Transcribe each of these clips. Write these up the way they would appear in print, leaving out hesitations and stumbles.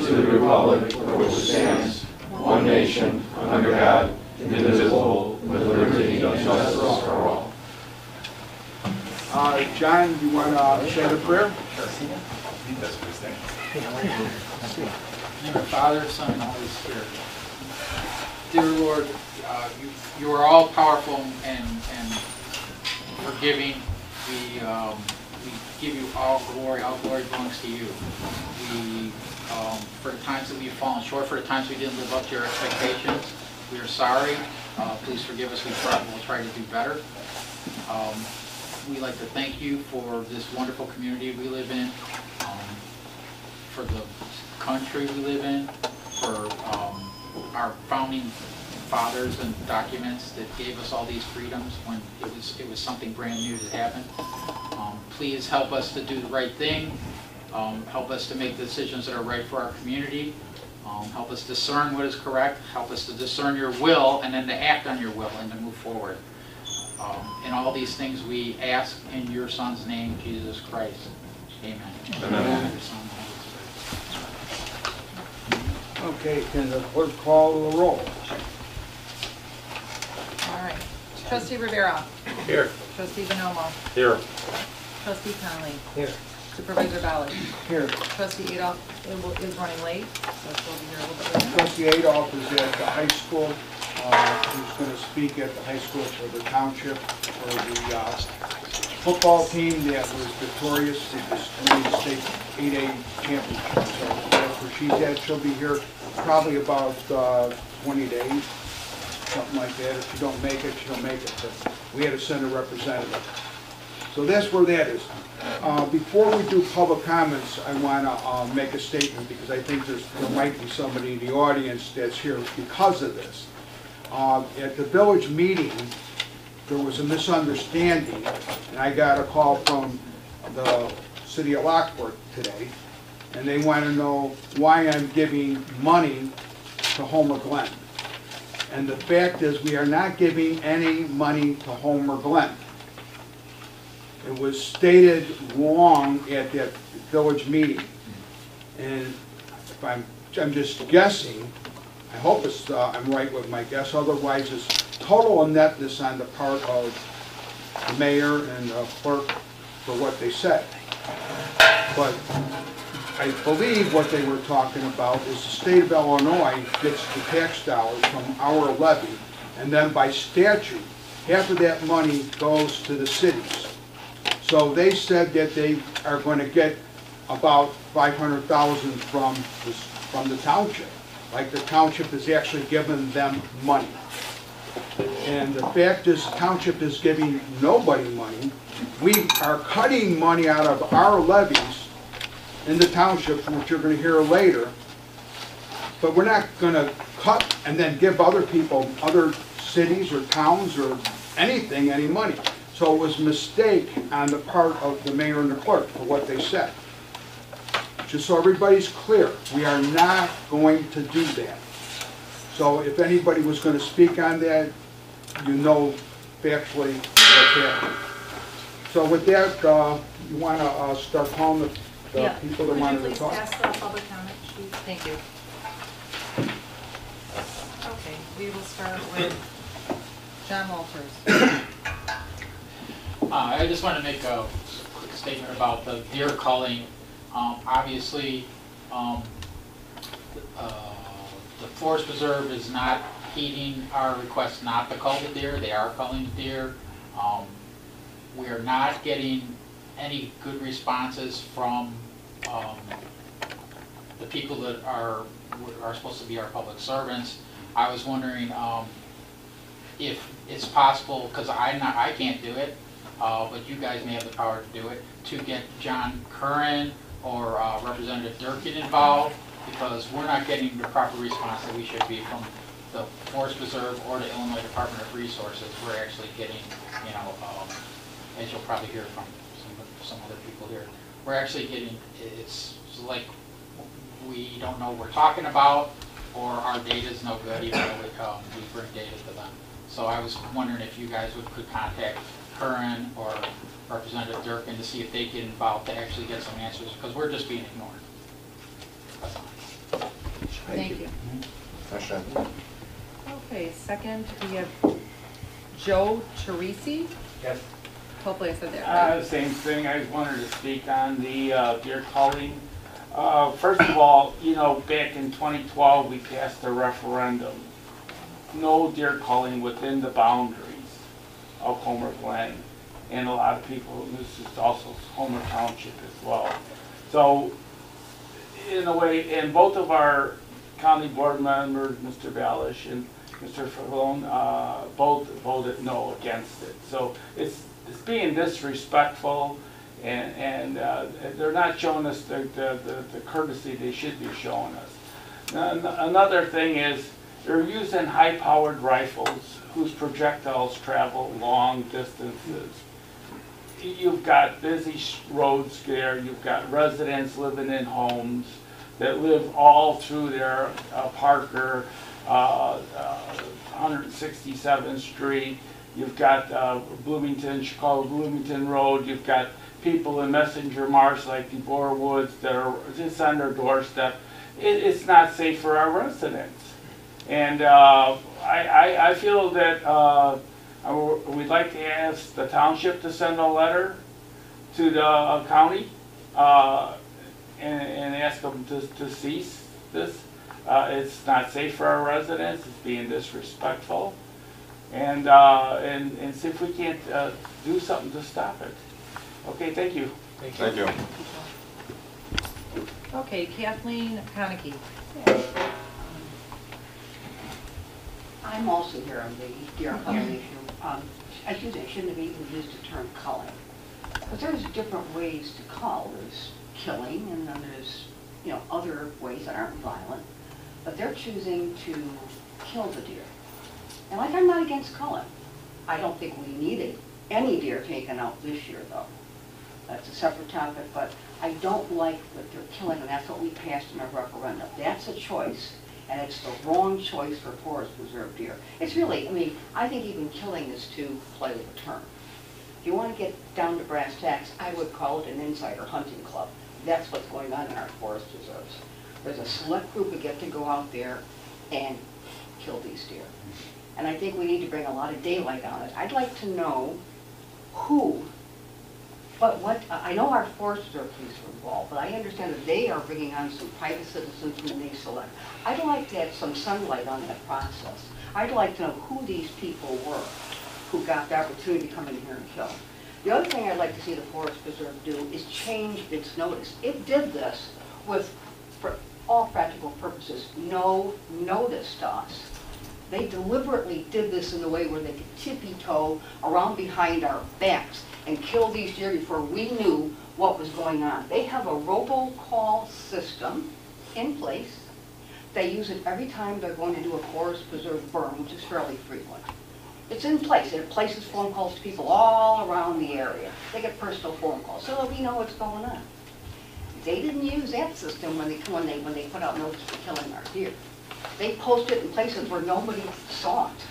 to the republic for which it stands, one nation, under God, indivisible, with liberty and justice for all. John, do you want to say the prayer? In the Father, Son, and Holy Spirit. Dear Lord, you are all powerful and forgiving. We give you all glory. All glory belongs to you. For the times that we've fallen short, for the times we didn't live up to your expectations, we are sorry. Please forgive us. We'll try to do better. We'd like to thank you for this wonderful community we live in, for the country we live in, for our founding fathers and documents that gave us all these freedoms when it was something brand new that happened. Please help us to do the right thing. Help us to make decisions that are right for our community. Help us discern what is correct. Help us to discern your will and then to act on your will and to move forward. And all these things we ask in your Son's name, Jesus Christ. Amen. Amen. Okay, can the clerk call the roll? All right. Trustee Rivera. Here. Trustee Bonomo. Here. Trustee Conley. Here. Supervisor Ballard. Here. Trustee Adolph is running late, so she'll be here a little bit later. Trustee Adolph is at the high school. He's going to speak at the high school for the township for the football team that was victorious in the state 8A championship. So that's where she's at. She'll be here probably about 20 days, something like that. If she don't make it, she'll make it. But we had to send a representative. So that's where that is. Before we do public comments, I want to make a statement because I think there might be somebody in the audience that's here because of this. At the village meeting, there was a misunderstanding, and I got a call from the city of Lockport today, and they want to know why I'm giving money to Homer Glen. And the fact is, we are not giving any money to Homer Glen. It was stated wrong at that village meeting, and if I'm just guessing. I hope I'm right with my guess. Otherwise, it's total ineptness on the part of the mayor and the clerk for what they said. But I believe what they were talking about is the state of Illinois gets the tax dollars from our levy, and then by statute, half of that money goes to the cities. So they said that they are going to get about $500,000 from the township. Like the township has actually given them money. And the fact is, the township is giving nobody money. We are cutting money out of our levies in the township, which you're going to hear later. But we're not going to cut and then give other people, other cities or towns or anything, any money. So it was a mistake on the part of the mayor and the clerk for what they said. Just so everybody's clear, we are not going to do that. So if anybody was going to speak on that, you know factually what's happening. So with that, you want to start calling the people that wanted to talk? Could you please pass the public comment sheet? Thank you. Okay, we will start with John Walters. I just want to make a quick statement about the deer culling. Obviously, the Forest Preserve is not heeding our request not to cull the deer. They are culling the deer. We are not getting any good responses from the people that are supposed to be our public servants. I was wondering if it's possible, because I can't do it, but you guys may have the power to do it, to get John Curran or Representative Durkin involved, because we're not getting the proper response that we should be from the Forest Preserve or the Illinois Department of Resources. We're actually getting, you know, as you'll probably hear from some other people here, we're actually getting, it's like we don't know what we're talking about, or our data's no good, even though we bring data to them. So I was wondering if you guys could contact Curran or Representative Durkin to see if they get involved to actually get some answers, because we're just being ignored. That's all. Motion. Okay, second, we have Joe Teresi. Yes. Hopefully I said that right. Same thing, I wanted to speak on the deer culling. First of all, you know, back in 2012, we passed a referendum. No deer culling within the boundaries of Homer Glen. And a lot of people, this is also Homer Township as well. So, in a way, and both of our county board members, Mr. Balish and Mr. Falone, both voted no against it. So it's being disrespectful, and they're not showing us the courtesy they should be showing us. Another thing is they're using high-powered rifles whose projectiles travel long distances. You've got busy roads there, you've got residents living in homes that live all through there, Parker, 167th Street, you've got Bloomington, Chicago Bloomington Road, you've got people in Messenger Marsh like DeBoer Woods that are just on their doorstep. It's not safe for our residents. And I feel that we'd like to ask the township to send a letter to the county and ask them to cease this. It's not safe for our residents. It's being disrespectful, and see if we can't do something to stop it. Okay, thank you. Thank you. Okay, Kathleen Konecki. I'm also here on the deer culling issue. I shouldn't have even used the term culling. Because there's different ways to cull. There's killing, and then there's, you know, other ways that aren't violent. But they're choosing to kill the deer. And like, I'm not against culling. I don't think we needed any deer taken out this year, though. That's a separate topic, but I don't like that they're killing, and that's what we passed in our referendum. That's a choice. And it's the wrong choice for forest preserve deer. It's really, I mean, I think even killing is too play with the term. If you want to get down to brass tacks, I would call it an insider hunting club. That's what's going on in our forest preserves. There's a select group who get to go out there and kill these deer. And I think we need to bring a lot of daylight on it. I'd like to know who, but what, I know our forest preserve police are involved, but I understand that they are bringing on some private citizens whom they select. I'd like to have some sunlight on that process. I'd like to know who these people were who got the opportunity to come in here and kill. The other thing I'd like to see the Forest Preserve do is change its notice. It did this with, for all practical purposes, no notice to us. They deliberately did this in a way where they could tippy-toe around behind our backs and kill these deer before we knew what was going on. They have a robocall system in place. They use it every time they're going to do a forest preserve burn, which is fairly frequent. It's in place. It places phone calls to people all around the area. They get personal phone calls, so that we know what's going on. They didn't use that system when they put out notice for killing our deer. They posted it in places where nobody saw it.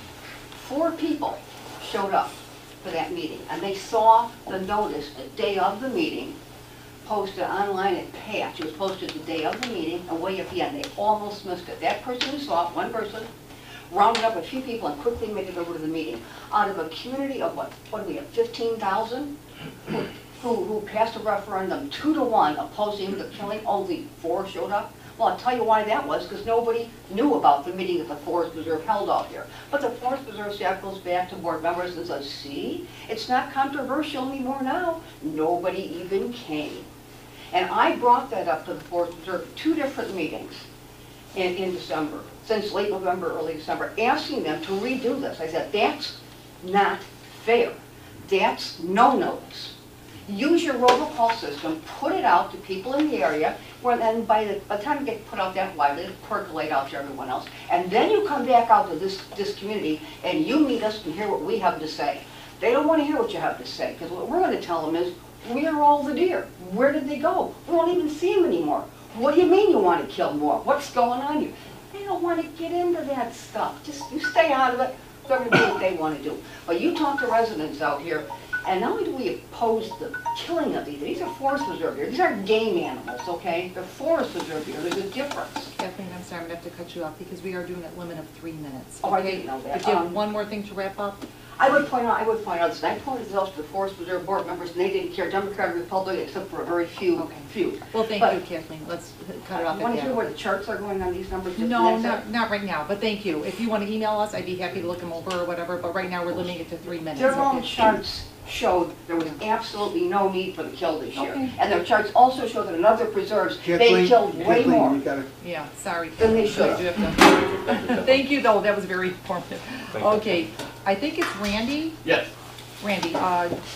4 people showed up for that meeting, and they saw the notice the day of the meeting, posted online at Patch. It was posted the day of the meeting, and way at the end, they almost missed it. That person who saw it, one person, rounded up a few people and quickly made it over to the meeting. Out of a community of what do we have, 15,000? Who passed a referendum 2-to-1 opposing the killing, only 4 showed up. Well, I'll tell you why that was, because nobody knew about the meeting that the Forest Preserve held out here. But the Forest Preserve staff goes back to board members and says, see, it's not controversial anymore now. Nobody even came. And I brought that up to the Forest Preserve 2 different meetings in December, since late November, early December, asking them to redo this. I said, that's not fair. That's no notice. Use your robocall system, put it out to people in the area, where then by the time it gets put out that widely, it'll percolate out to everyone else, and then you come back out to this community and you meet us and hear what we have to say. They don't want to hear what you have to say, because what we're going to tell them is, where are all the deer? Where did they go? We don't even see them anymore. What do you mean you want to kill more? What's going on here? They don't want to get into that stuff. Just you stay out of it, let them do what they want to do. But you talk to residents out here, and not only do we oppose the killing of these are forest preserve deer. These aren't game animals, okay? They're forest preserve deer. There's a difference. Kathleen, I'm sorry, I'm gonna have to cut you off because we are doing a limit of 3 minutes. Oh, I okay? didn't know that. But do you have one more thing to wrap up? I would point out, this, and I pointed this out to the Forest Preserve Board members, and they didn't care, Democrat or Republican, except for a very few. Okay. Well, thank But- you, Kathleen. Let's cut it off Want to at hear that. where the charts are going on these numbers? Just No, the next- not right now, but thank you. If you want to email us, I'd be happy to look them over or whatever, but right now we're limiting it to 3 minutes. Their own okay? charts showed there was absolutely no need for the kill this year. Okay. And their charts also show that in other preserves, they Kathleen, killed way Kathleen, more. you gotta, Yeah, sorry. Then they Kathleen. should I do have to- Thank you, though. That was very informative. Thank you. Okay, I think it's Randy. Yes. Randy,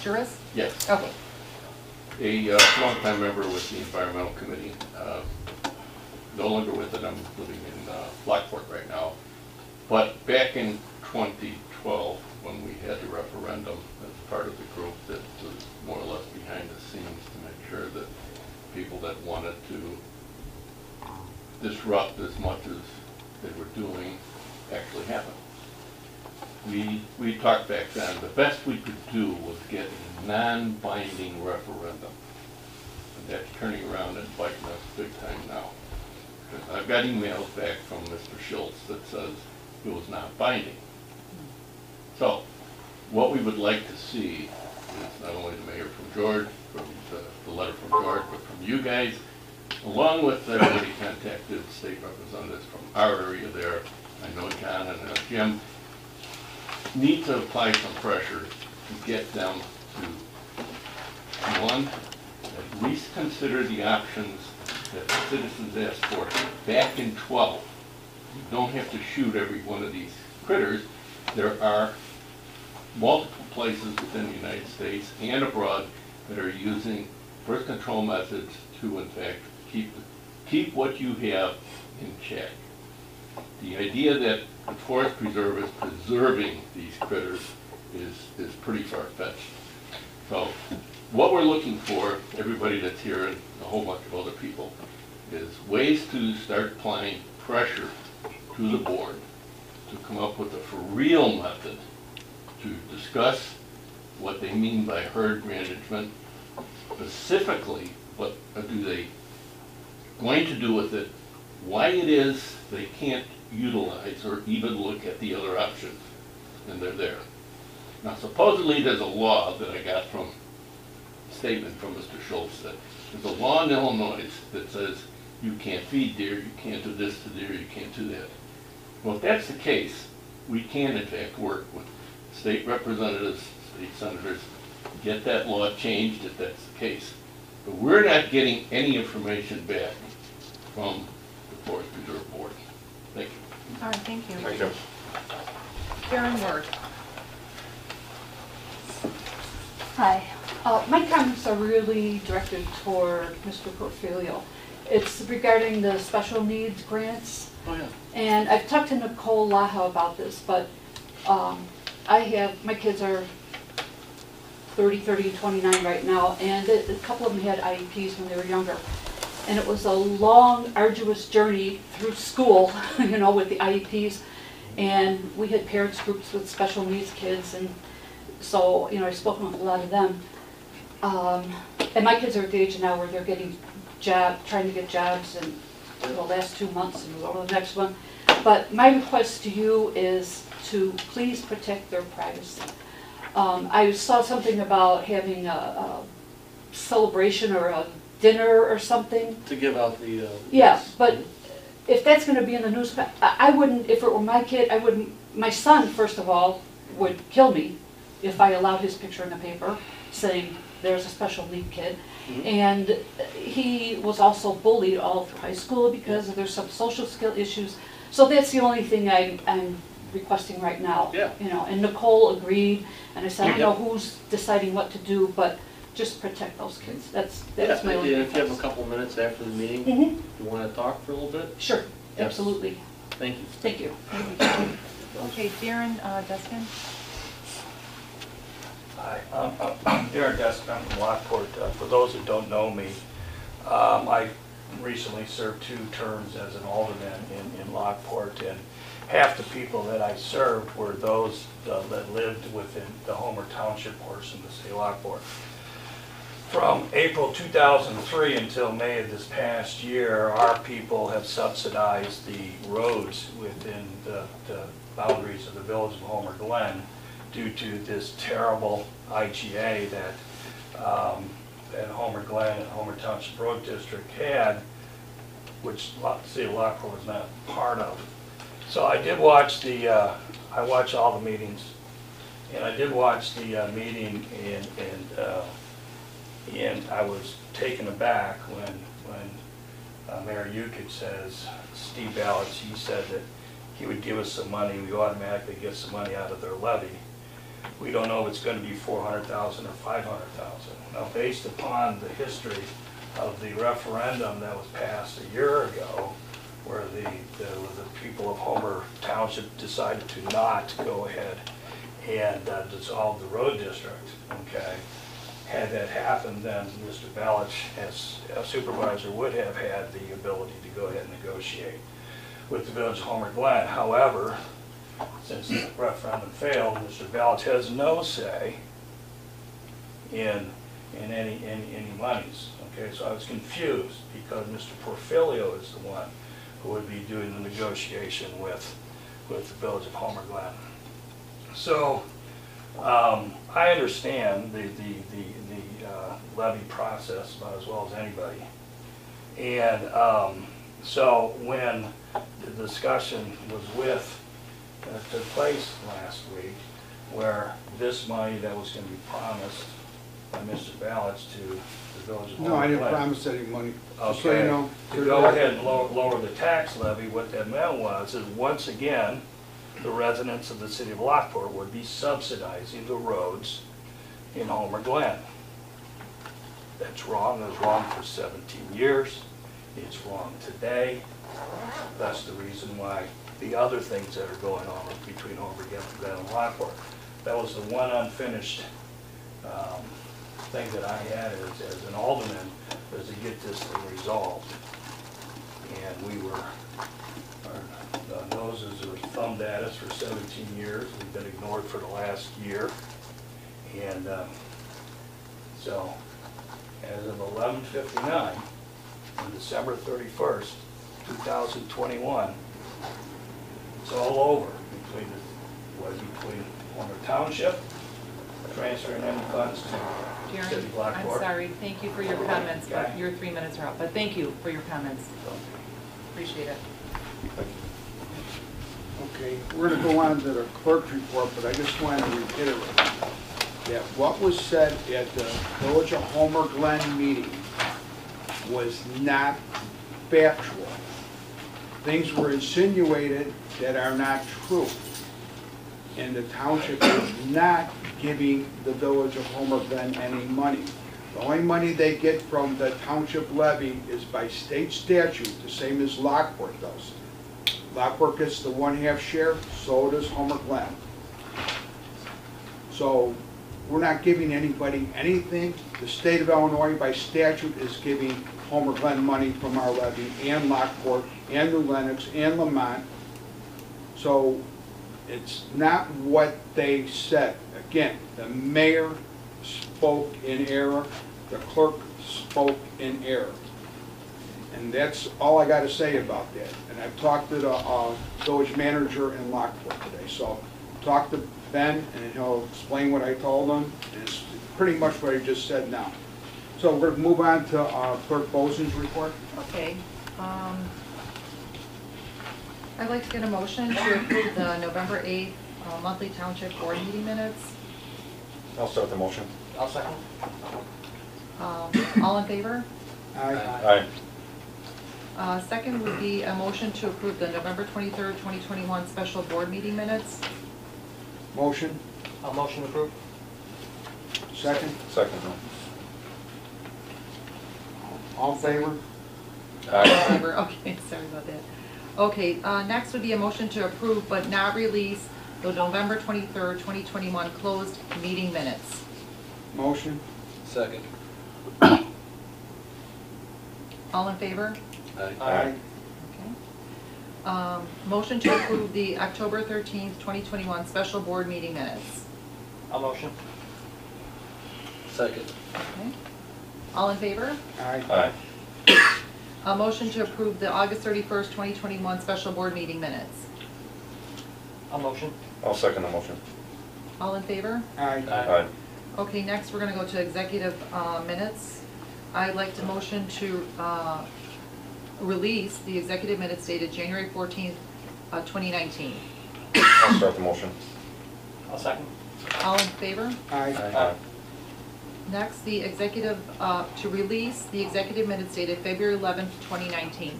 Juris? Yes. Okay. A longtime member with the Environmental Committee, no longer with it, I'm living in Lockport right now. But back in 2012, when we had the referendum, as part of the group that was more or less behind the scenes to make sure that people that wanted to disrupt as much as they were doing actually happened. We talked back then, the best we could do was get a non-binding referendum. And that's turning around and biting us big time now. Because I've got emails back from Mr. Schultz that says it was not binding. So, what we would like to see is not only the mayor from George, from the letter from George, but from you guys, along with everybody contacted state representatives from our area there. I know John and Jim need to apply some pressure to get them to, one, at least consider the options that the citizens asked for back in 12. You don't have to shoot every one of these critters. There are multiple places within the United States and abroad that are using birth control methods to, in fact, keep what you have in check. The idea that the Forest Preserve is preserving these critters is pretty far-fetched. So what we're looking for, everybody that's here and a whole bunch of other people, is ways to start applying pressure to the board to come up with a for-real method to discuss what they mean by herd management, specifically what do they going to do with it, why it is they can't utilize or even look at the other options, and they're there. Now supposedly there's a law that I got from a statement from Mr. Schultz that there's a law in Illinois that says you can't feed deer, you can't do this to deer, you can't do that. Well, if that's the case, we can in fact work with state representatives, state senators, get that law changed if that's the case. But we're not getting any information back from the Forest Preserve Board. Thank you. All right, thank you. Thank you. Karen Ward. Hi. My comments are really directed toward Mr. Porfirio. It's regarding the special needs grants. Oh, yeah. And I've talked to Nicole Laha about this, but my kids are 30, 29 right now, and a couple of them had IEPs when they were younger. And it was a long, arduous journey through school, you know, with the IEPs. And we had parents groups with special needs kids, and so, you know, I've spoken with a lot of them. And my kids are at the age now where they're getting trying to get jobs in the last 2 months and we'll go to the next one. But my request to you is to please protect their privacy. I saw something about having a celebration or a dinner or something. To give out the... Yeah, but if that's going to be in the newspaper, I wouldn't, if it were my kid, I wouldn't, my son, first of all, would kill me if I allowed his picture in the paper saying there's a special need kid. Mhm. And he was also bullied all through high school because there's some social skill issues. So that's the only thing I'm requesting right now. Yeah. You know, and Nicole agreed, and I said, I don't know who's deciding what to do, but just protect those kids. That's my only And request. if you have a couple minutes after the meeting, Mhm. you want to talk for a little bit? Sure, Yes. absolutely. Thank you. Thank you. Okay, Darren Deskin. Hi, I'm Darren Deskin, I'm from Lockport. For those that don't know me, I recently served 2 terms as an alderman in Lockport, and half the people that I served were those that lived within the Homer Township portion of the city of Lockport. from April 2003 until May of this past year, our people have subsidized the roads within the boundaries of the village of Homer Glen due to this terrible IGA that Homer Glen and Homer Township Road District had, which the city of Lockport was not part of. So I did watch I watch all the meetings, and I did watch the meeting, and I was taken aback when Mayor Yukich says, Steve Ballots, he said that he would give us some money, we automatically get some money out of their levy. We don't know if it's going to be $400,000 or $500,000. Now, based upon the history of the referendum that was passed a year ago, where the people of Homer Township decided to not go ahead and dissolve the road district, okay? Had that happened, then Mr. Ballots, as a supervisor, would have had the ability to go ahead and negotiate with the village of Homer Glen. However, since the referendum failed, Mr. Ballots has no say in any monies. Okay, so I was confused because Mr. Porfilio is the one who would be doing the negotiation with the village of Homer Glen. So I understand the levy process about as well as anybody. And so when the discussion took place last week, where this money that was going to be promised by Mr. Ballots to the village of Homer Glen. No, I didn't promise any money. Just so you Okay, know. to go ahead and lower the tax levy, what that meant was, is once again, the residents of the city of Lockport would be subsidizing the roads in Homer Glen. That's wrong. It was wrong for 17 years. It's wrong today. That's the reason why the other things that are going on between Homer Glen and Lockport. That was the one unfinished thing that I had as an alderman, was to get this thing resolved. And our noses were thumbed at us for 17 years. We've been ignored for the last year. And so, as of 11:59, on December 31st, 2021, it's all over between Homer Township, transferring any funds to City Darren, of Lockport. I'm sorry, thank you for your comments, but Okay. your 3 minutes are up, but thank you for your comments. Appreciate it. Okay, we're going to go on to the clerk's report, but I just want to reiterate that what was said at the Village of Homer Glen meeting was not factual. Things were insinuated that are not true. And the township is not giving the Village of Homer Glen any money. The only money they get from the township levy is by state statute, the same as Lockport does. Lockport gets the 1/2 share, so does Homer Glen. So we're not giving anybody anything. The state of Illinois by statute is giving Homer Glen money from our levy, and Lockport, and New Lenox, and Lamont. So it's not what they said. Again, the mayor spoke in error, the clerk spoke in error. And that's all I got to say about that. And I've talked to the village manager in Lockport today. So talk to Ben and he'll explain what I told him. And it's pretty much what he just said now. So we're going to move on to Clerk Bozen's report. Okay. I'd like to get a motion to approve the November 8th monthly township board meeting minutes. I'll start the motion. I'll second. All in favor? Aye. Aye. Second would be a motion to approve the November 23rd, 2021 special board meeting minutes. Motion. I'll motion approved. Second. Second. All in favor? Aye. Favor. Okay, sorry about that. Okay, next would be a motion to approve but not release the November 23rd, 2021 closed meeting minutes. Motion. Second. All in favor? Aye. Okay. Motion to approve the October 13th, 2021 special board meeting minutes. I'll motion. Second. Okay. All in favor? Aye. Aye. A motion to approve the August 31st, 2021 special board meeting minutes. I'll motion. I'll second the motion. All in favor? Aye. Aye. Okay, next we're gonna go to executive minutes. I'd like to motion to release the executive minutes dated January 14th, 2019. I'll start the motion. I'll second. All in favor? Aye. Aye. Next, the executive, to release the executive minutes dated February 11th, 2019.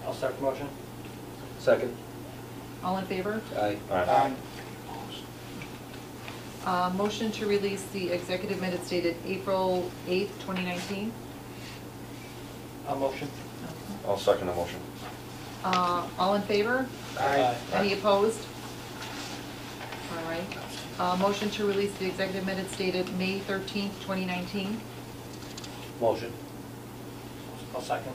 I'll start the motion. Second. All in favor? Aye. Aye. Motion to release the executive minutes dated April 8th, 2019. I'll motion. I'll second the motion. All in favor? Aye. Any opposed? All right. Motion to release the executive minutes dated May 13th, 2019. Motion. I'll second.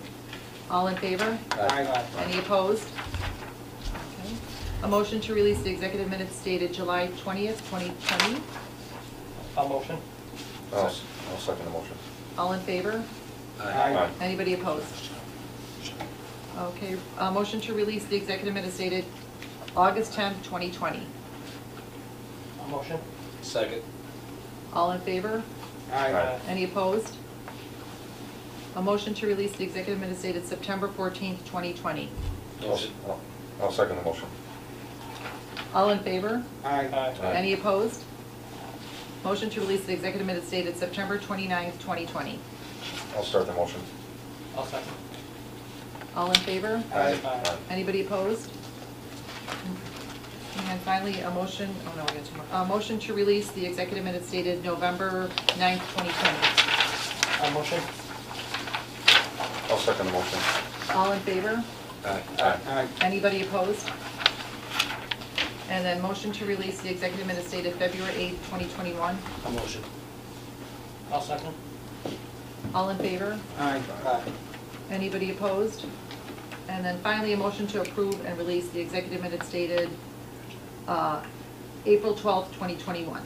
All in favor? Aye. Any opposed? Okay. A motion to release the executive minutes dated July 20th, 2020. I'll motion. I'll second the motion. All in favor? Aye. Anybody opposed? Okay. Motion to release the executive minutes dated August 10th, 2020. I'll motion. Second. All in favor? Aye. Any opposed? A motion to release the executive minutes dated September 14th, 2020. Motion. I'll second the motion. All in favor? Aye. Aye. Any opposed? Motion to release the executive minutes dated September 29th, 2020. I'll start the motion. I'll second. All in favor? Aye. Anybody opposed? And finally, a motion, oh no, I got two more. A motion to release the executive minutes dated November 9th, 2020. I'll motion. I'll second the motion. All in favor? Aye. Aye. Anybody opposed? And then motion to release the executive minutes dated February 8th, 2021. I'll motion. I'll second. All in favor? Aye. Anybody opposed? And then finally, a motion to approve and release the executive minutes dated April 12th, 2021.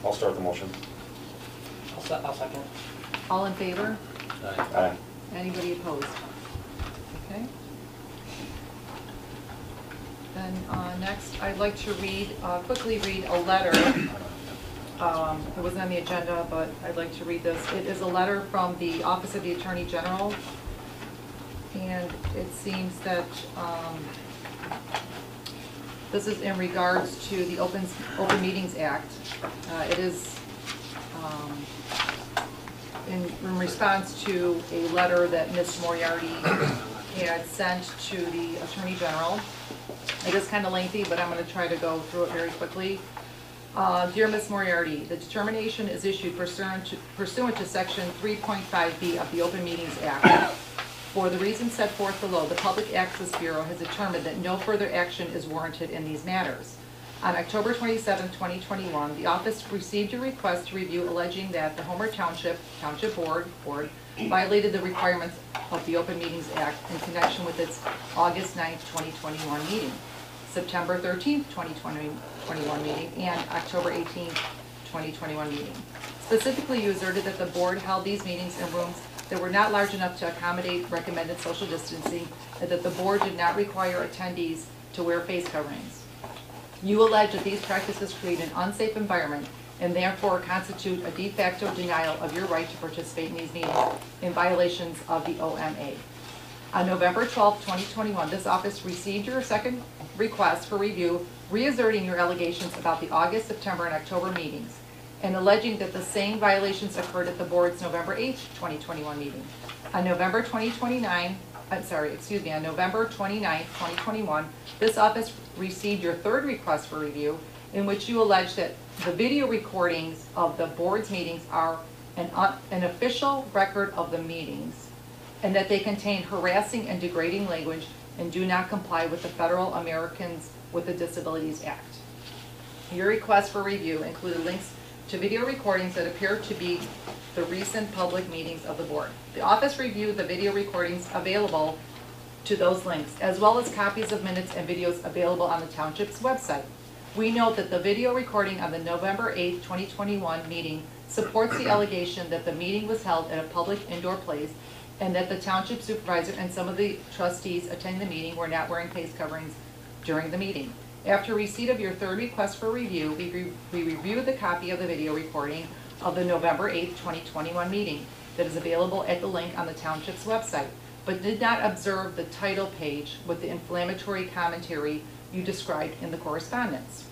I'll start the motion. I'll second. All in favor? Aye. Anybody opposed? Okay. Then next, I'd like to quickly read a letter. It wasn't on the agenda, but I'd like to read this. It is a letter from the Office of the Attorney General. And it seems that this is in regards to the Open Meetings Act. It is in response to a letter that Ms. Moriarty had sent to the Attorney General. It is kind of lengthy, but I'm going to try to go through it very quickly. Dear Ms. Moriarty, the determination is issued pursuant to Section 3.5B of the Open Meetings Act. For the reasons set forth below, the Public Access Bureau has determined that no further action is warranted in these matters. On October 27, 2021, the office received a request to review alleging that the Homer Township Board violated the requirements of the Open Meetings Act in connection with its August 9, 2021 meeting, September 13, 2021 meeting, and October 18, 2021 meeting. Specifically, you asserted that the board held these meetings in rooms that were not large enough to accommodate recommended social distancing, and that the board did not require attendees to wear face coverings. You allege that these practices create an unsafe environment and therefore constitute a de facto denial of your right to participate in these meetings in violations of the OMA. On November 12, 2021, this office received your second request for review, reasserting your allegations about the August, September, and October meetings, and alleging that the same violations occurred at the board's November 8, 2021 meeting. On November 29, 2021, this office received your third request for review, in which you allege that the video recordings of the board's meetings are an official record of the meetings, and that they contain harassing and degrading language and do not comply with the Federal Americans with Disabilities Act. Your request for review included links to video recordings that appear to be the recent public meetings of the board. The office reviewed the video recordings available to those links, as well as copies of minutes and videos available on the township's website. We note that the video recording of the November 8th, 2021 meeting supports the allegation that the meeting was held at a public indoor place and that the Township Supervisor and some of the trustees attending the meeting were not wearing face coverings during the meeting. After receipt of your third request for review, we reviewed the copy of the video recording of the November 8th, 2021 meeting that is available at the link on the Township's website, but did not observe the title page with the inflammatory commentary you described in the correspondence.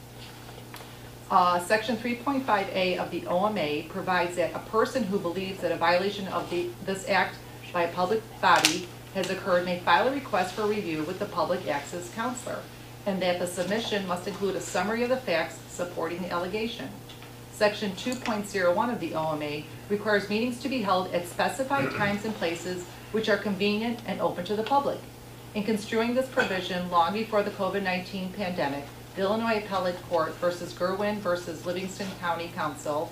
Section 3.5A of the OMA provides that a person who believes that a violation of this act by a public body has occurred may file a request for review with the public access counselor, and that the submission must include a summary of the facts supporting the allegation. Section 2.01 of the OMA requires meetings to be held at specified times and places which are convenient and open to the public. In construing this provision long before the COVID-19 pandemic, the Illinois Appellate Court versus Gerwin versus Livingston County Council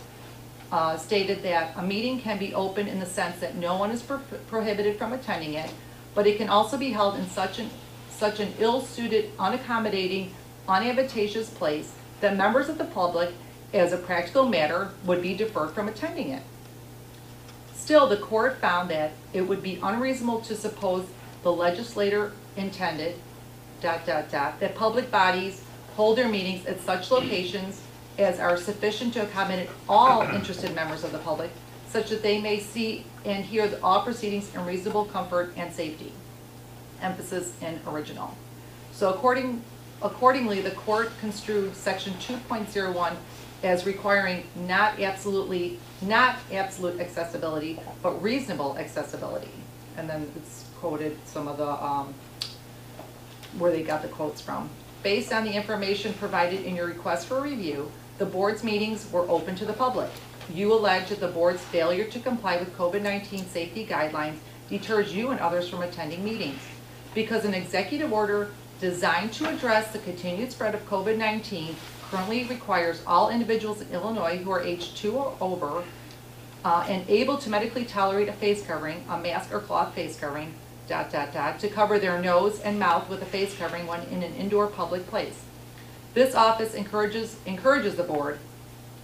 stated that a meeting can be open in the sense that no one is prohibited from attending it, but it can also be held in such an ill-suited, unaccommodating, unadvantageous place that members of the public, as a practical matter, would be deferred from attending it. Still, the court found that it would be unreasonable to suppose the legislator intended, that public bodies hold their meetings at such locations as are sufficient to accommodate all interested members of the public, such that they may see and hear all proceedings in reasonable comfort and safety. Emphasis in original. So accordingly, the court construed section 2.01 as requiring not absolute accessibility, but reasonable accessibility. And then it's quoted some of the, where they got the quotes from. Based on the information provided in your request for review, the board's meetings were open to the public. You allege that the board's failure to comply with COVID-19 safety guidelines deters you and others from attending meetings. Because an executive order designed to address the continued spread of COVID-19 currently requires all individuals in Illinois who are age 2 or over and able to medically tolerate a face covering, a mask or cloth face covering, to cover their nose and mouth with a face covering when in an indoor public place. This office encourages the board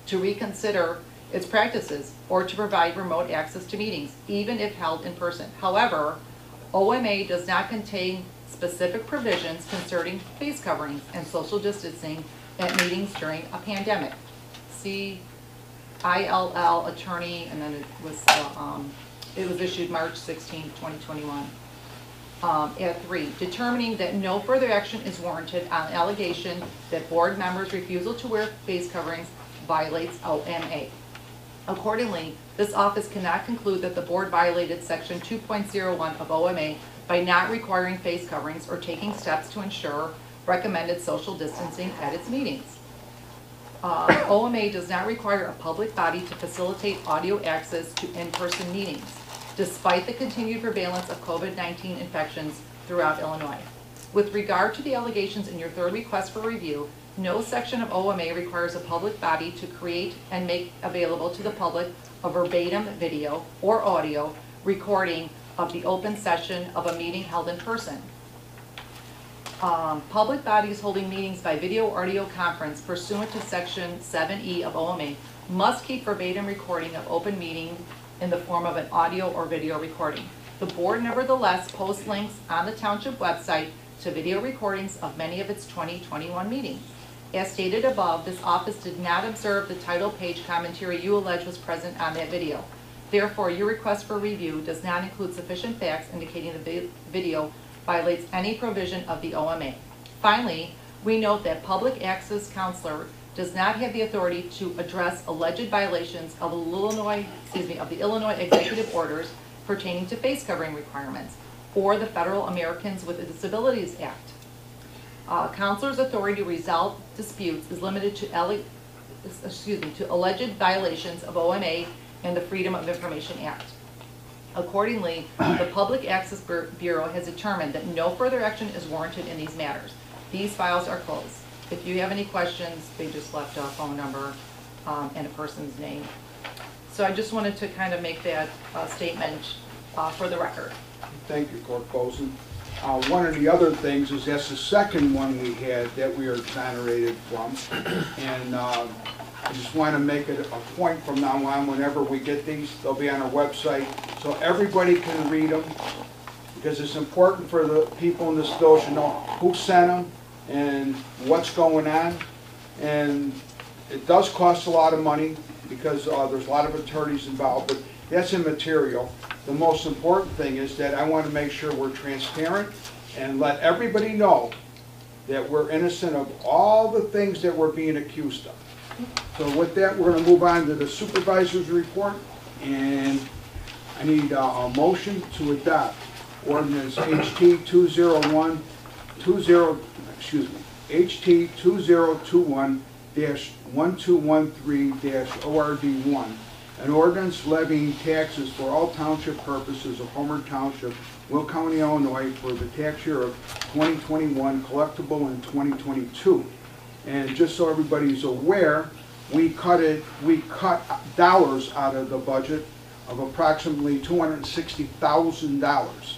to reconsider its practices or to provide remote access to meetings, even if held in person. However, OMA does not contain specific provisions concerning face coverings and social distancing at meetings during a pandemic. See ILL attorney, and then it was issued March 16, 2021. At 3, determining that no further action is warranted on allegation that board members' refusal to wear face coverings violates OMA. Accordingly, this office cannot conclude that the board violated section 2.01 of OMA by not requiring face coverings or taking steps to ensure recommended social distancing at its meetings. OMA does not require a public body to facilitate audio access to in-person meetings, despite the continued prevalence of COVID-19 infections throughout Illinois. With regard to the allegations in your third request for review, no section of OMA requires a public body to create and make available to the public a verbatim video or audio recording of the open session of a meeting held in person. Public bodies holding meetings by video or audio conference pursuant to section 7E of OMA must keep verbatim recording of open meeting in the form of an audio or video recording. The board nevertheless posts links on the township website to video recordings of many of its 2021 meetings. As stated above, this office did not observe the title page commentary you allege was present on that video. Therefore, your request for review does not include sufficient facts indicating the video violates any provision of the OMA. Finally, we note that public access counselor does not have the authority to address alleged violations of the Illinois executive orders pertaining to face covering requirements or the Federal Americans with Disabilities Act. Counselor's authority to resolve disputes is limited to alleged violations of OMA and the Freedom of Information Act. Accordingly, the Public Access Bureau has determined that no further action is warranted in these matters. These files are closed. If you have any questions, they just left a phone number and a person's name. So I just wanted to kind of make that statement for the record. Thank you, Clerk Boson. One of the other things is that's the second one we had that we are exonerated from. And I just want to make it a point from now on, whenever we get these, they'll be on our website, so everybody can read them, because it's important for the people in this village to know who sent them and what's going on. And it does cost a lot of money, because there's a lot of attorneys involved, but that's immaterial. The most important thing is that I want to make sure we're transparent and let everybody know that we're innocent of all the things that we're being accused of. So with that, we're going to move on to the supervisor's report, and I need a motion to adopt ordinance HT 2021-1213-ORD1, an ordinance levying taxes for all township purposes of Homer Township, Will County, Illinois, for the tax year of 2021, collectible in 2022. And just so everybody's aware, we cut dollars out of the budget of approximately $260,000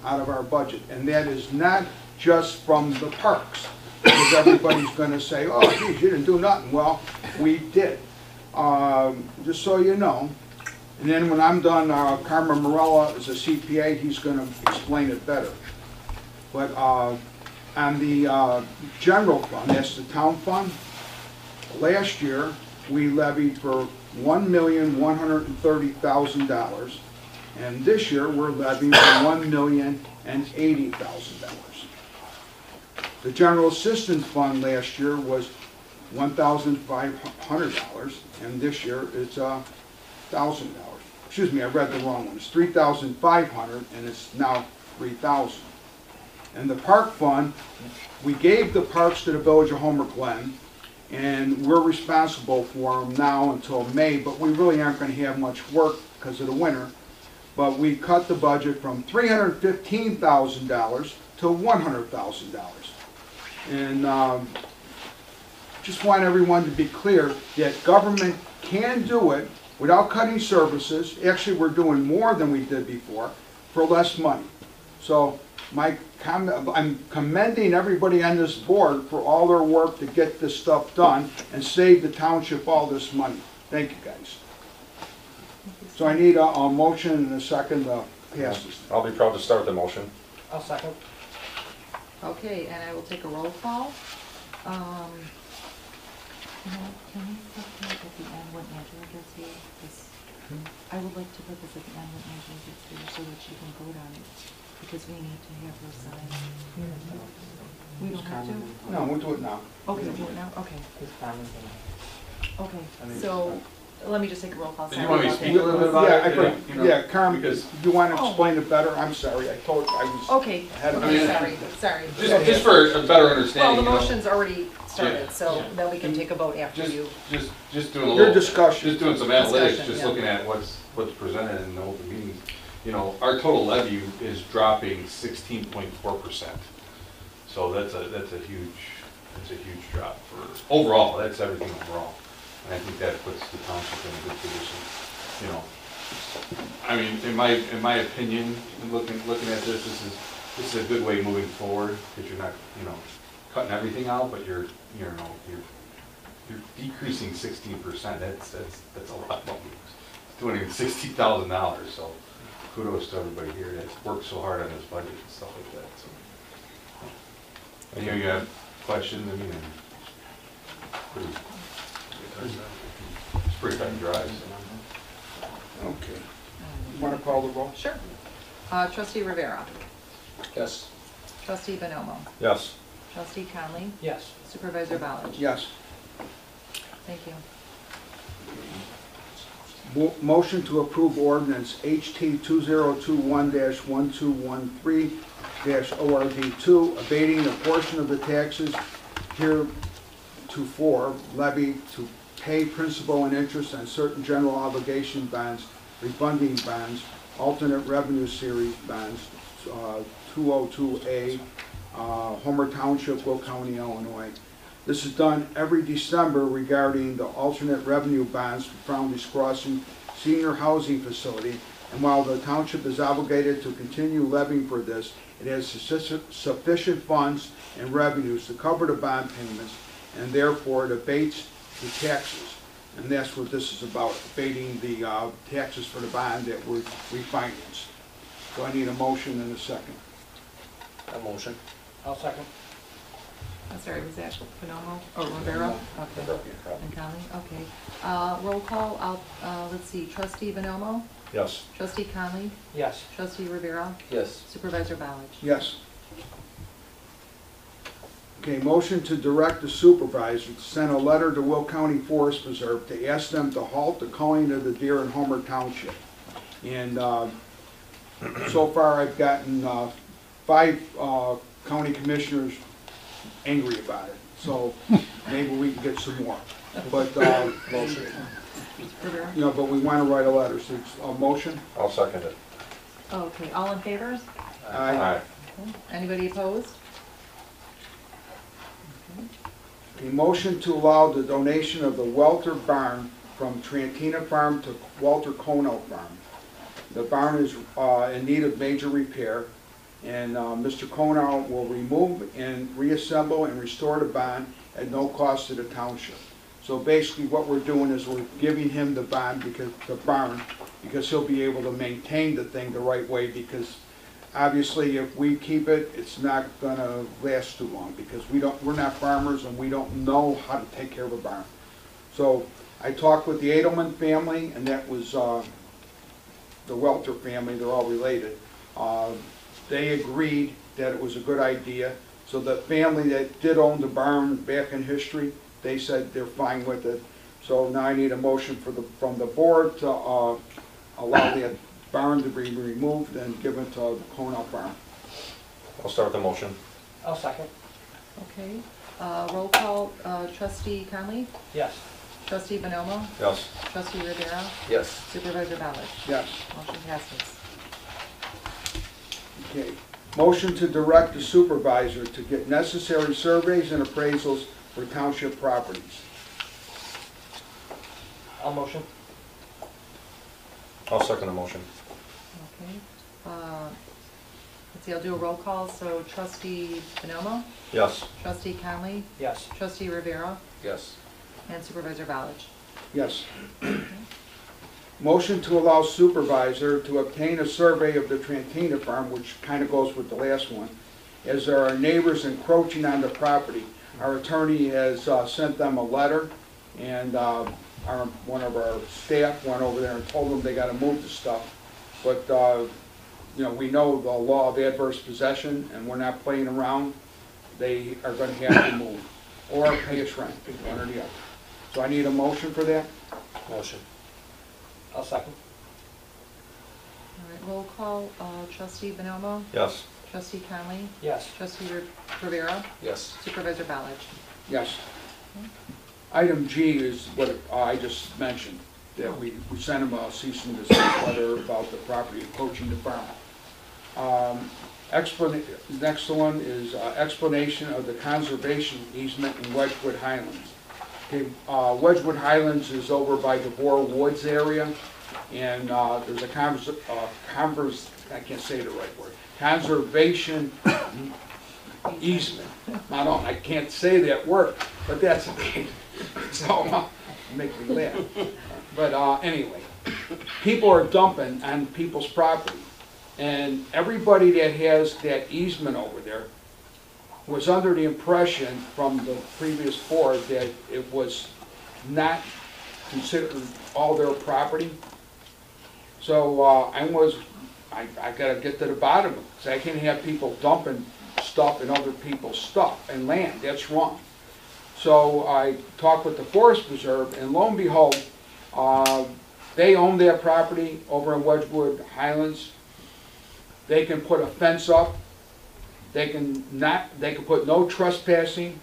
out of our budget, and that is not just from the parks, because everybody's going to say, oh, geez, you didn't do nothing. Well, we did. Just so you know. And then when I'm done, Carmen Morella is a CPA, he's going to explain it better. But on the general fund, that's the town fund, last year we levied for $1,130,000, and this year we're levying for $1,080,000. The general assistance fund last year was $1,500, and this year it's $1,000. Excuse me, I read the wrong one. It's $3,500, and it's now $3,000. And the park fund, we gave the parks to the Village of Homer Glen, and we're responsible for them now until May, but we really aren't going to have much work because of the winter. But we cut the budget from $315,000 to $100,000. And just want everyone to be clear that government can do it without cutting services. Actually, we're doing more than we did before for less money. So I'm commending everybody on this board for all their work to get this stuff done and save the township all this money. Thank you, guys. So I need a motion and a second to pass this. I'll be proud to start the motion. I'll second. Okay, and I will take a roll call. Can we put that at the end when Angela gets here? I would like to put this at the end when Angela gets here so that she can vote on it, because we need to have her sign. We don't have to? No, we'll do it now. Okay, we'll do it now? Okay. His comments. Okay, so let me just take a roll call. Did you want me to speak a little bit about Yeah, it? You know, yeah, Carmen, because- you want to explain it better? I'm sorry, I was Okay, ahead of I mean, sorry. Just for a better Well, understanding, the you know, motion's already started, Yeah. so then we can take a vote after you. just doing a Your little, discussion. just doing some analytics, Discussion, just yeah. looking at what's presented in the open meetings. You know, our total levy is dropping 16.4%. So that's a huge drop for, overall, that's everything overall. And I think that puts the township in a good position, you know. I mean, in my opinion, looking at this is a good way moving forward, because you're not, you know, cutting everything out, but you're decreasing 16%. That's a lot of money. It's $260,000. So kudos to everybody here that's worked so hard on this budget and stuff like that. So, you have questions? I mean, it's pretty cut and dry. So. Okay. You want to call the roll? Sure. Trustee Rivera. Yes. Trustee Bonomo. Yes. Trustee Conley. Yes. Supervisor Ballich. Yes. Thank you. Motion to approve ordinance HT 2021-1213-ORD2, abating a portion of the taxes heretofore levied to pay principal and interest on certain general obligation bonds, refunding bonds, alternate revenue series bonds, 202A, Homer Township, Will County, Illinois. This is done every December regarding the alternate revenue bonds for Founder's Crossing Senior Housing Facility and while the township is obligated to continue levying for this, it has sufficient funds and revenues to cover the bond payments, and therefore it abates the taxes. And that's what this is about, abating the taxes for the bond that were refinanced. So I need a motion and a second. A motion. I'll second. I'm sorry, was that Bonomo or Rivera? Okay. And Conley, okay. Roll call, let's see, trustee Bonomo, Yes. trustee Conley, Yes. trustee Rivera, Yes. supervisor Ballich. Yes. Okay, motion to direct the supervisor to send a letter to Will County Forest Preserve to ask them to halt the culling of the deer in Homer Township. And so far I've gotten 5 county commissioners angry about it, so maybe we can get some more. But, Rivera? you know, but we want to write a letter, so it's a motion. I'll second it. Okay, all in favor? Aye. Okay. Anybody opposed? A motion to allow the donation of the Welter barn from Trantino Farm to Walter Cono Farm. The barn is in need of major repair, and Mr. Cono will remove and reassemble and restore the barn at no cost to the township. So basically what we're doing is we're giving him the barn because he'll be able to maintain the thing the right way, because obviously if we keep it, it's not gonna last too long, because we're not farmers and we don't know how to take care of a barn. So I talked with the Edelman family, and that was the Welter family, they're all related. They agreed that it was a good idea. So the family that did own the barn back in history, they said they're fine with it. So now I need a motion from the board to allow that barn to be removed and given to the Cono Farm. I'll start the motion. I'll second. Okay, roll call, trustee Conley, Yes. trustee Bonomo, Yes. trustee Rivera, Yes. supervisor Ballich. Yes. Motion passes. Okay. Motion to direct the supervisor to get necessary surveys and appraisals for township properties. I'll motion. I'll second the motion. Okay, let's see, I'll do a roll call, so trustee Bonomo, Yes. trustee Conley, Yes. trustee Rivera, Yes. and supervisor Ballich. Yes. Motion to allow supervisor to obtain a survey of the Trantino Farm, which kind of goes with the last one, as there are neighbors encroaching on the property. Our attorney has sent them a letter, and one of our staff went over there and told them they got to move the stuff. But you know, we know the law of adverse possession, and we're not playing around. They are going to have to move or pay us rent, one or the other. So I need a motion for that. Motion. I'll second. All right, roll call, trustee Bonomo, Yes. trustee Conley, Yes. trustee Rivera, Yes. supervisor Ballich. Yes. Item G is what I just mentioned, that we sent him a cease and desist letter about the property approaching the farm. Next one is explanation of the conservation easement in Wedgewood Highlands. Okay, Wedgewood Highlands is over by the Boar Woods area, and there's a I can't say the right word, conservation easement. I can't say that word, but that's okay. So, make me laugh. But anyway, people are dumping on people's property, and everybody that has that easement over there was under the impression from the previous board that it was not considered all their property. So I gotta get to the bottom of it, because I can't have people dumping stuff in other people's stuff and land. That's wrong. So I talked with the Forest Preserve, and lo and behold, they own that property over in Wedgewood Highlands. They can put a fence up. They can put no trespassing.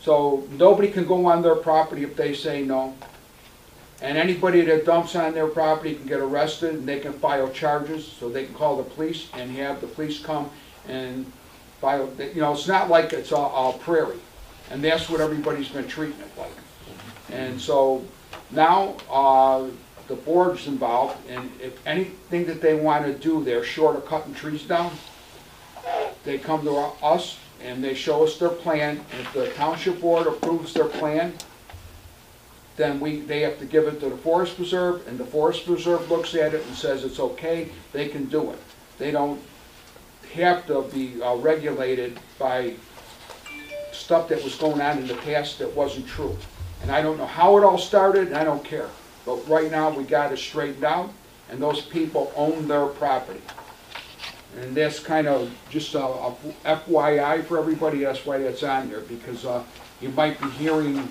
So nobody can go on their property if they say no. And anybody that dumps on their property can get arrested, and they can file charges, so they can call the police and have the police come and file. You know, it's not like it's all prairie. And that's what everybody's been treating it like. And so now the board's involved, and if anything that they want to do, they're short of cutting trees down, they come to us and they show us their plan. And if the township board approves their plan, then they have to give it to the forest preserve, and the forest preserve looks at it and says it's okay, they can do it. They don't have to be regulated by stuff that was going on in the past that wasn't true. And I don't know how it all started, and I don't care. But right now, we got it straightened out, and those people own their property. And that's kind of just a FYI for everybody. That's why that's on there, because you might be hearing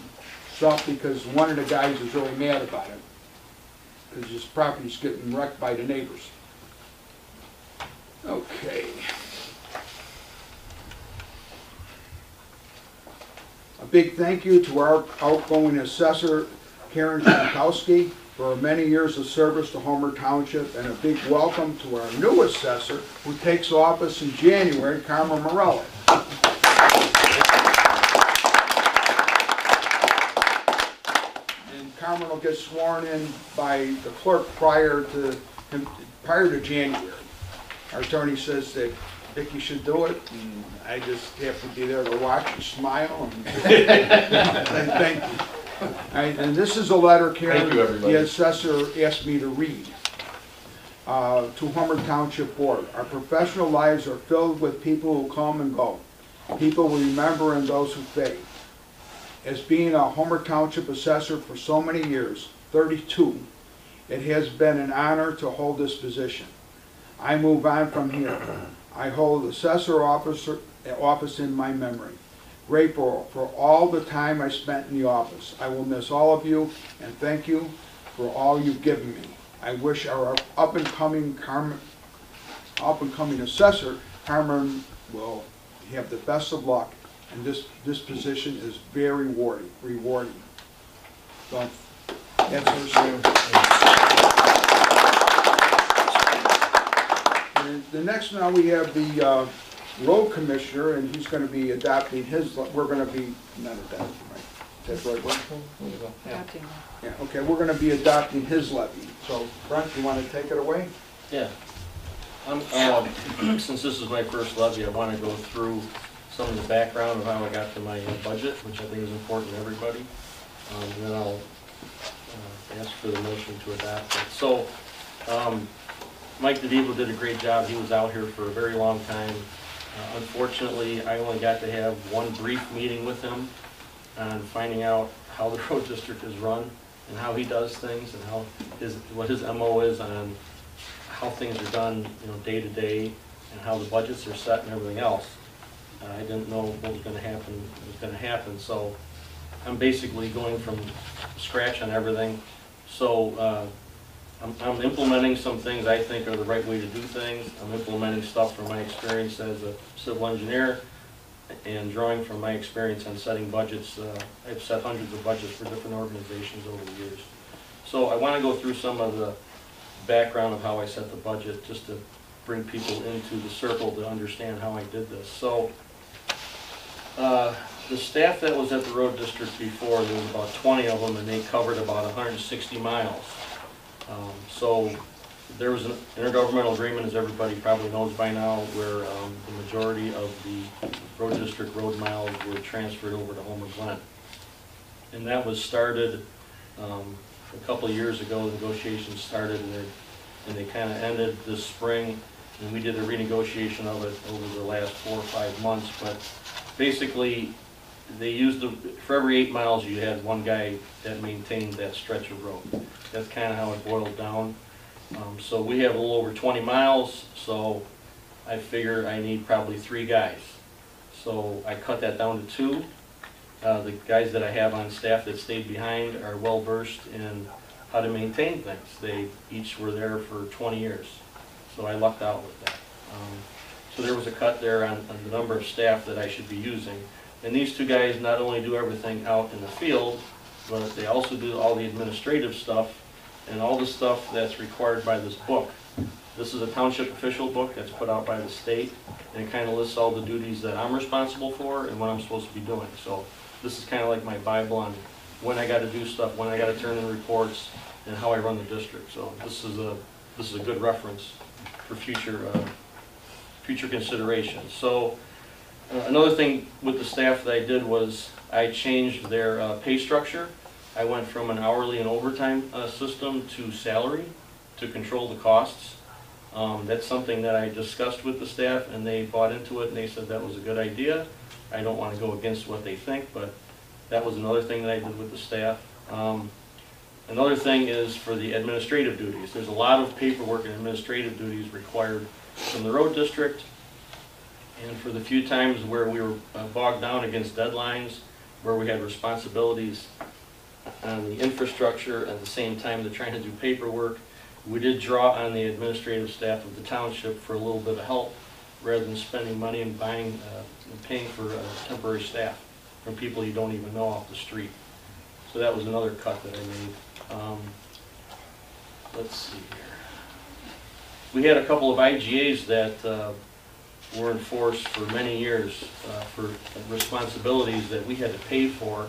stuff because one of the guys is really mad about it, because his property's getting wrecked by the neighbors. Okay. A big thank you to our outgoing assessor, Karen Jankowski, for many years of service to Homer Township, and a big welcome to our new assessor, who takes office in January, Carmen Morelli. And Carmen will get sworn in by the clerk prior to January. Our attorney says that Vicki should do it, and I just have to be there to watch and smile and thank you. And this is a letter, Karen, Thank you, everybody. the assessor asked me to read to Homer Township Board. Our professional lives are filled with people who come and go, people we remember and those who fade. As being a Homer Township assessor for so many years, 32, it has been an honor to hold this position. I move on from here. I hold assessor office in my memory. Grateful for all the time I spent in the office. I will miss all of you, and thank you for all you've given me. I wish our up-and-coming assessor, Carmen, will have the best of luck, and this position is very rewarding. So, that's her saying. And the next now we have the road commissioner, and he's going to be adopting his, we're going to be, not adopting, right? Is that right word? Adopting. Yeah, okay, we're going to be adopting his levy. So, Brent, you want to take it away? Yeah. Since this is my first levy, I want to go through some of the background of how I got to my budget, which I think is important to everybody. And then I'll ask for the motion to adopt it. So, Mike DeDevo did a great job. He was out here for a very long time. Unfortunately, I only got to have one brief meeting with him on finding out how the road district is run and how he does things and what his MO is on how things are done, day to day, and how the budgets are set and everything else. I didn't know what was going to happen. So I'm basically going from scratch on everything. So I'm implementing some things I think are the right way to do things. I'm implementing stuff from my experience as a civil engineer and drawing from my experience on setting budgets. I've set hundreds of budgets for different organizations over the years. So I want to go through some of the background of how I set the budget, just to bring people into the circle to understand how I did this. So the staff that was at the road district before, there was about 20 of them, and they covered about 160 miles. So there was an intergovernmental agreement, as everybody probably knows by now, where the majority of the road district road miles were transferred over to Homer Glen. And that was started a couple of years ago. The negotiations started, and they kind of ended this spring, and we did a renegotiation of it over the last 4 or 5 months. But basically, they used for every 8 miles you had one guy that maintained that stretch of road. That's kind of how it boiled down. So we have a little over 20 miles, so I figured I need probably 3 guys. So I cut that down to 2. The guys that I have on staff that stayed behind are well versed in how to maintain things. They each were there for 20 years, so I lucked out with that. So there was a cut there on the number of staff that I should be using. And these 2 guys not only do everything out in the field, but they also do all the administrative stuff and all the stuff that's required by this book. This is a township official book that's put out by the state, and it kind of lists all the duties that I'm responsible for and what I'm supposed to be doing. So this is kind of like my Bible on when I got to do stuff, when I got to turn in reports, and how I run the district. So this is a good reference for future consideration. So another thing with the staff that I did was I changed their pay structure. I went from an hourly and overtime system to salary to control the costs. That's something that I discussed with the staff, and they bought into it, and they said that was a good idea. I don't want to go against what they think, but that was another thing that I did with the staff. Another thing is for the administrative duties. There's a lot of paperwork and administrative duties required from the road district, and for the few times where we were bogged down against deadlines, where we had responsibilities on the infrastructure at the same time they're trying to do paperwork, we did draw on the administrative staff of the township for a little bit of help, rather than spending money and buying and paying for temporary staff from people you don't even know off the street. So that was another cut that I made. Let's see here. We had a couple of IGAs that were enforced for many years for responsibilities that we had to pay for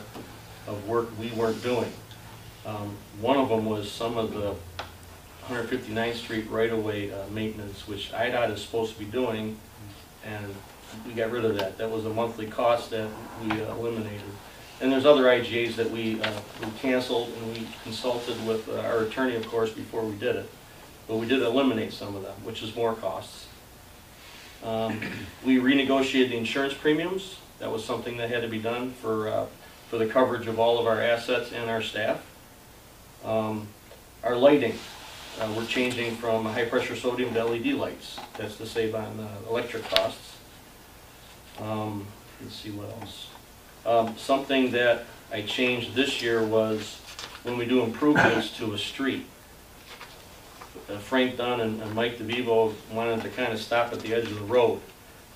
of work we weren't doing. One of them was some of the 159th Street right-of-way maintenance, which IDOT is supposed to be doing, and we got rid of that. That was a monthly cost that we eliminated. And there's other IGAs that we canceled, and we consulted with our attorney, of course, before we did it. But we did eliminate some of them, which is more costs. We renegotiated the insurance premiums. That was something that had to be done for the coverage of all of our assets and our staff. Our lighting, we're changing from high-pressure sodium to LED lights. That's to save on electric costs. Let's see what else. Something that I changed this year was when we do improvements to a street. Frank Dunn and Mike DeVivo wanted to kind of stop at the edge of the road.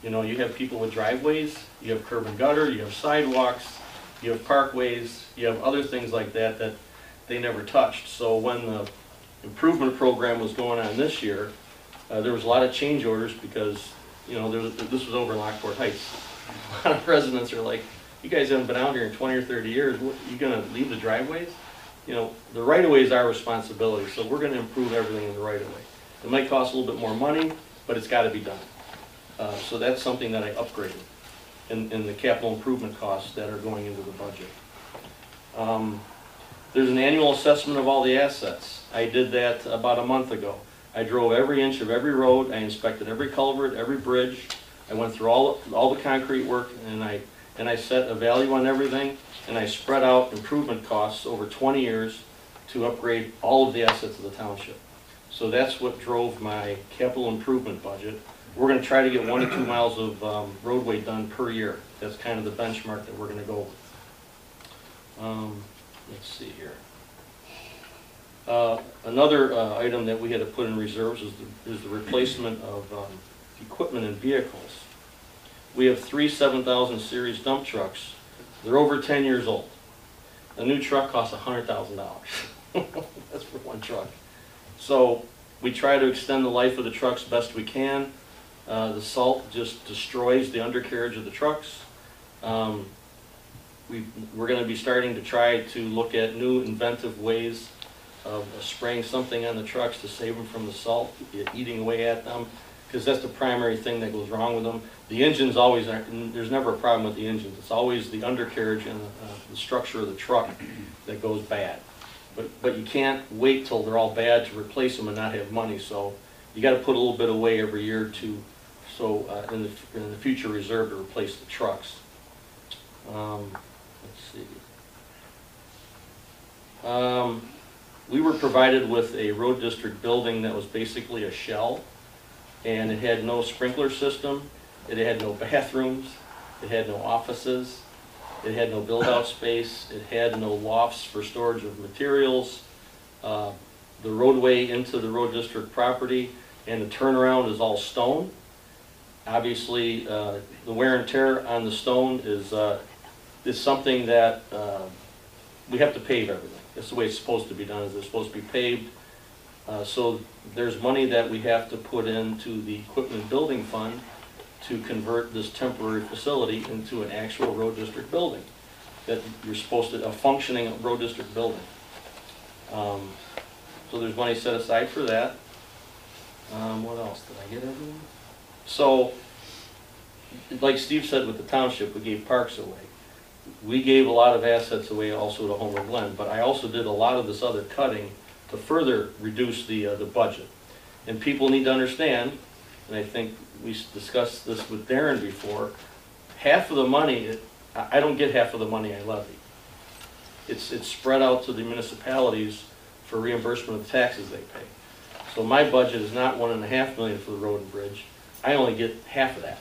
You know, you have people with driveways, you have curb and gutter, you have sidewalks, you have parkways, you have other things like that that they never touched. So when the improvement program was going on this year, there was a lot of change orders because, you know, this was over in Lockport Heights. A lot of residents are like, you guys haven't been out here in 20 or 30 years, what, you gonna leave the driveways? You know, the right-of-way is our responsibility, so we're gonna improve everything in the right-of-way. It might cost a little bit more money, but it's gotta be done. So that's something that I upgraded in the capital improvement costs that are going into the budget. There's an annual assessment of all the assets. I did that about a month ago. I drove every inch of every road, I inspected every culvert, every bridge, I went through all the concrete work, and I set a value on everything, and I spread out improvement costs over 20 years to upgrade all of the assets of the township. So that's what drove my capital improvement budget. We're going to try to get 1 to 2 miles of roadway done per year. That's kind of the benchmark that we're going to go with. Let's see here. Another item that we had to put in reserves is the replacement of equipment and vehicles. We have 3 7000 series dump trucks. They're over 10 years old. A new truck costs $100,000. That's for one truck. So we try to extend the life of the trucks best we can. The salt just destroys the undercarriage of the trucks. We're going to be starting to try to look at new inventive ways of spraying something on the trucks to save them from the salt eating away at them, because that's the primary thing that goes wrong with them. The engines always, there's never a problem with the engines. It's always the undercarriage and the structure of the truck that goes bad. But you can't wait till they're all bad to replace them and not have money. So you got to put a little bit away every year in the future reserve to replace the trucks. Let's see. We were provided with a road district building that was basically a shell, and it had no sprinkler system, it had no bathrooms, it had no offices, it had no build-out space, it had no lofts for storage of materials. The roadway into the road district property and the turnaround is all stone. Obviously, the wear and tear on the stone is something that we have to pave everything. That's the way it's supposed to be done, is it's supposed to be paved. So there's money that we have to put into the equipment building fund to convert this temporary facility into an actual road district building. That you're supposed to, a functioning road district building. So there's money set aside for that. What else? Did I get everyone? So, like Steve said with the township, we gave parks away. We gave a lot of assets away also to Homer Glen, but I also did a lot of this other cutting to further reduce the budget. And people need to understand, and I think we discussed this with Darren before, half of the money, I don't get half of the money I levy. It's spread out to the municipalities for reimbursement of the taxes they pay. So my budget is not $1.5 million for the road and bridge. I only get half of that.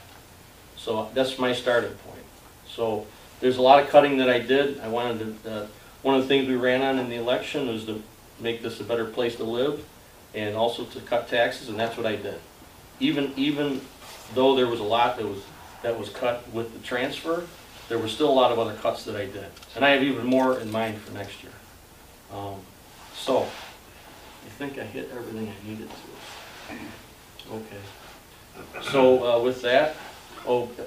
So that's my starting point. So there's a lot of cutting that I did. I wanted to, one of the things we ran on in the election was to make this a better place to live and also to cut taxes, and that's what I did. Even though there was a lot that was cut with the transfer, there were still a lot of other cuts that I did. And I have even more in mind for next year. So, I think I hit everything I needed to. Okay. So, with that,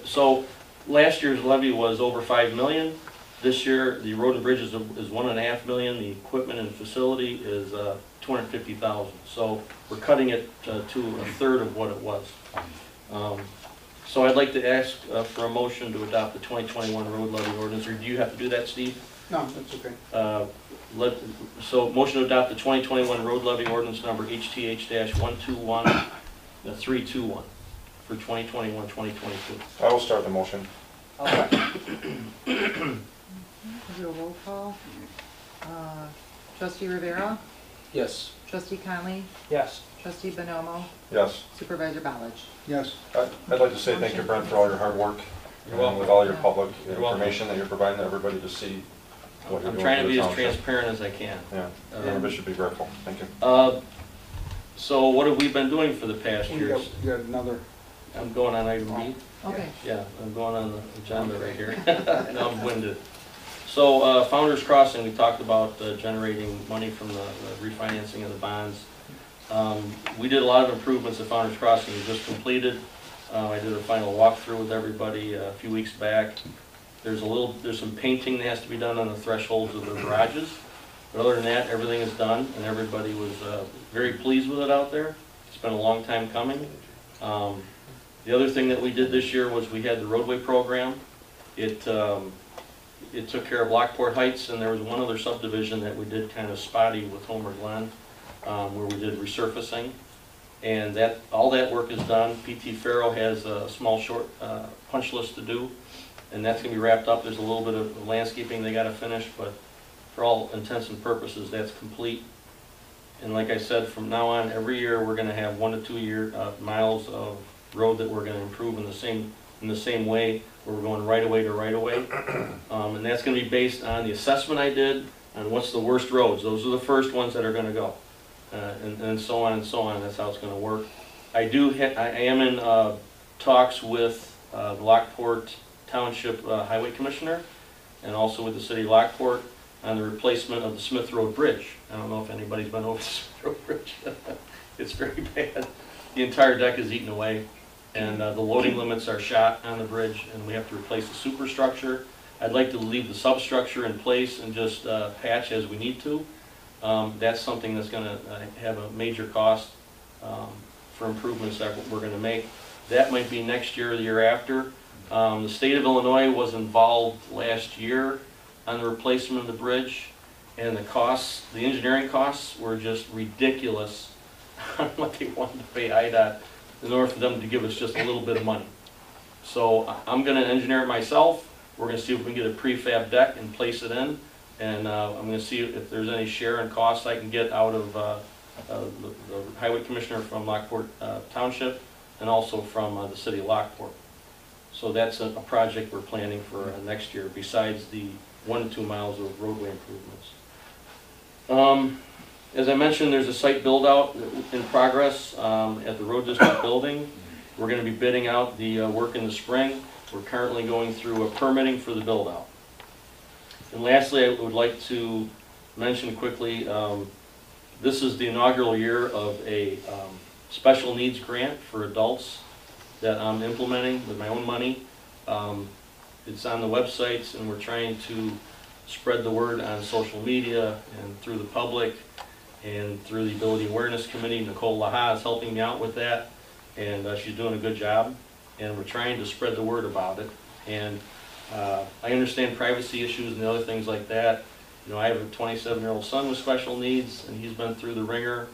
so last year's levy was over 5 million. This year, the road and bridge is 1.5 million. The equipment and facility is 250,000. So we're cutting it to a third of what it was. So I'd like to ask for a motion to adopt the 2021 road levy ordinance. Or do you have to do that, Steve? No, that's okay. So motion to adopt the 2021 road levy ordinance number HTH-121, 321 for 2021-2022. I will start the motion. Do a roll call. Trustee Rivera, Yes. trustee Conley, Yes. trustee Bonomo, Yes. supervisor Ballich. Yes. I'd like to say thank you, Brent, for all your hard work. You're welcome. With all your public You're welcome. information that you're providing to everybody to see what you're I'm doing trying to for the be as township. transparent as I can. Yeah, everybody should be grateful. Thank you. So what have we been doing for the past You years? got another, I'm going on item B. Okay. Yeah, I'm going on the agenda right here. Now I'm winded. So Founder's Crossing, we talked about generating money from the refinancing of the bonds. We did a lot of improvements at Founder's Crossing. We just completed. I did a final walkthrough with everybody a few weeks back. There's some painting that has to be done on the thresholds of the garages. But other than that, everything is done, and everybody was very pleased with it out there. It's been a long time coming. The other thing that we did this year was we had the Roadway Program. It took care of Lockport Heights, and there was one other subdivision that we did kind of spotty with Homer Glen, where we did resurfacing. And all that work is done. PT Farrow has a small short punch list to do, and that's going to be wrapped up. There's a little bit of landscaping they got to finish, but for all intents and purposes, that's complete. And like I said, from now on, every year we're going to have 1 to 2 miles of road that we're going to improve in the same way, where we're going right away to right away. And that's going to be based on the assessment I did on what's the worst roads. Those are the first ones that are going to go, and so on and so on. That's how it's going to work. I am in talks with the Lockport Township Highway Commissioner, and also with the city of Lockport, on the replacement of the Smith Road Bridge. I don't know if anybody's been over the Smith Road Bridge. It's very bad. The entire deck is eaten away, and the loading limits are shot on the bridge, and we have to replace the superstructure. I'd like to leave the substructure in place and just patch as we need to. That's something that's going to have a major cost for improvements that we're going to make. That might be next year or the year after. The state of Illinois was involved last year on the replacement of the bridge, and the engineering costs were just ridiculous on what they wanted to pay IDOT in order for them to give us just a little bit of money. So I'm going to engineer it myself. We're going to see if we can get a prefab deck and place it in, and I'm going to see if there's any share in costs I can get out of the highway commissioner from Lockport Township, and also from the city of Lockport. So that's a project we're planning for next year, besides the 1 to 2 miles of roadway improvements. As I mentioned, there's a site build-out in progress at the road district building. We're going to be bidding out the work in the spring. We're currently going through a permitting for the build-out. And lastly, I would like to mention quickly, this is the inaugural year of a special needs grant for adults that I'm implementing with my own money. It's on the websites, and we're trying to spread the word on social media and through the public. and through the Ability Awareness Committee, Nicole Laha is helping me out with that, and she's doing a good job, and we're trying to spread the word about it. And I understand privacy issues and other things like that. You know, I have a 27-year-old son with special needs, and he's been through the ringer.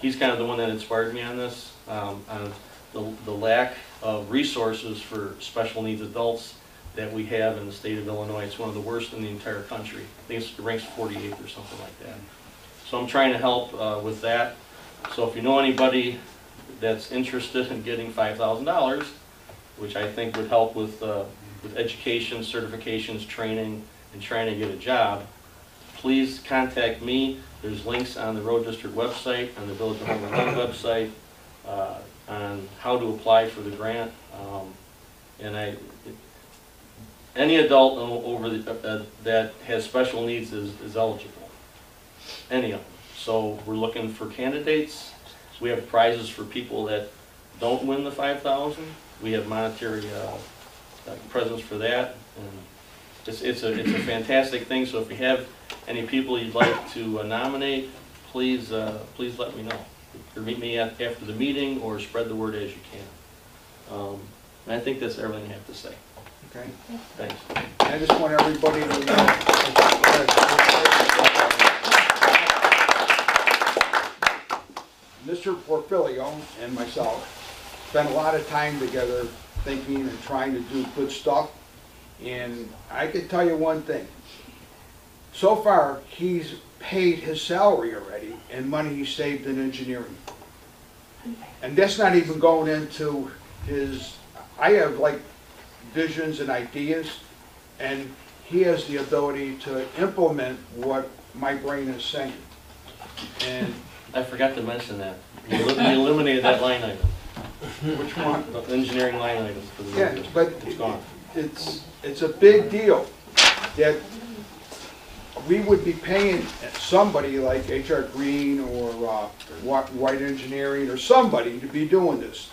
He's kind of the one that inspired me on this, on the lack of resources for special needs adults that we have in the state of Illinois. It's one of the worst in the entire country. I think it ranks 48th or something like that. So I'm trying to help with that. So if you know anybody that's interested in getting $5,000, which I think would help with education, certifications, training, and trying to get a job, please contact me. There's links on the Road District website, on the Village of Homeland website, on how to apply for the grant. And any adult over that has special needs is eligible. Any of them. So we're looking for candidates. We have prizes for people that don't win the $5,000. We have monetary presents for that. And it's a fantastic thing. So if you have any people you'd like to nominate, please let me know. Or meet me after the meeting, or spread the word as you can. And I think that's everything I have to say. Okay. Thanks. I just want everybody to know. Mr. Porfilio and myself spent a lot of time together thinking and trying to do good stuff. And I can tell you one thing. So far, he's paid his salary already and money he saved in engineering. And that's not even going into his, I have like visions and ideas, and he has the ability to implement what my brain is saying. And I forgot to mention that. We eliminated that line item. which one? The engineering line item for the Yeah, but it's gone. it's a big deal that we would be paying somebody like H.R. Green or White Engineering or somebody to be doing this.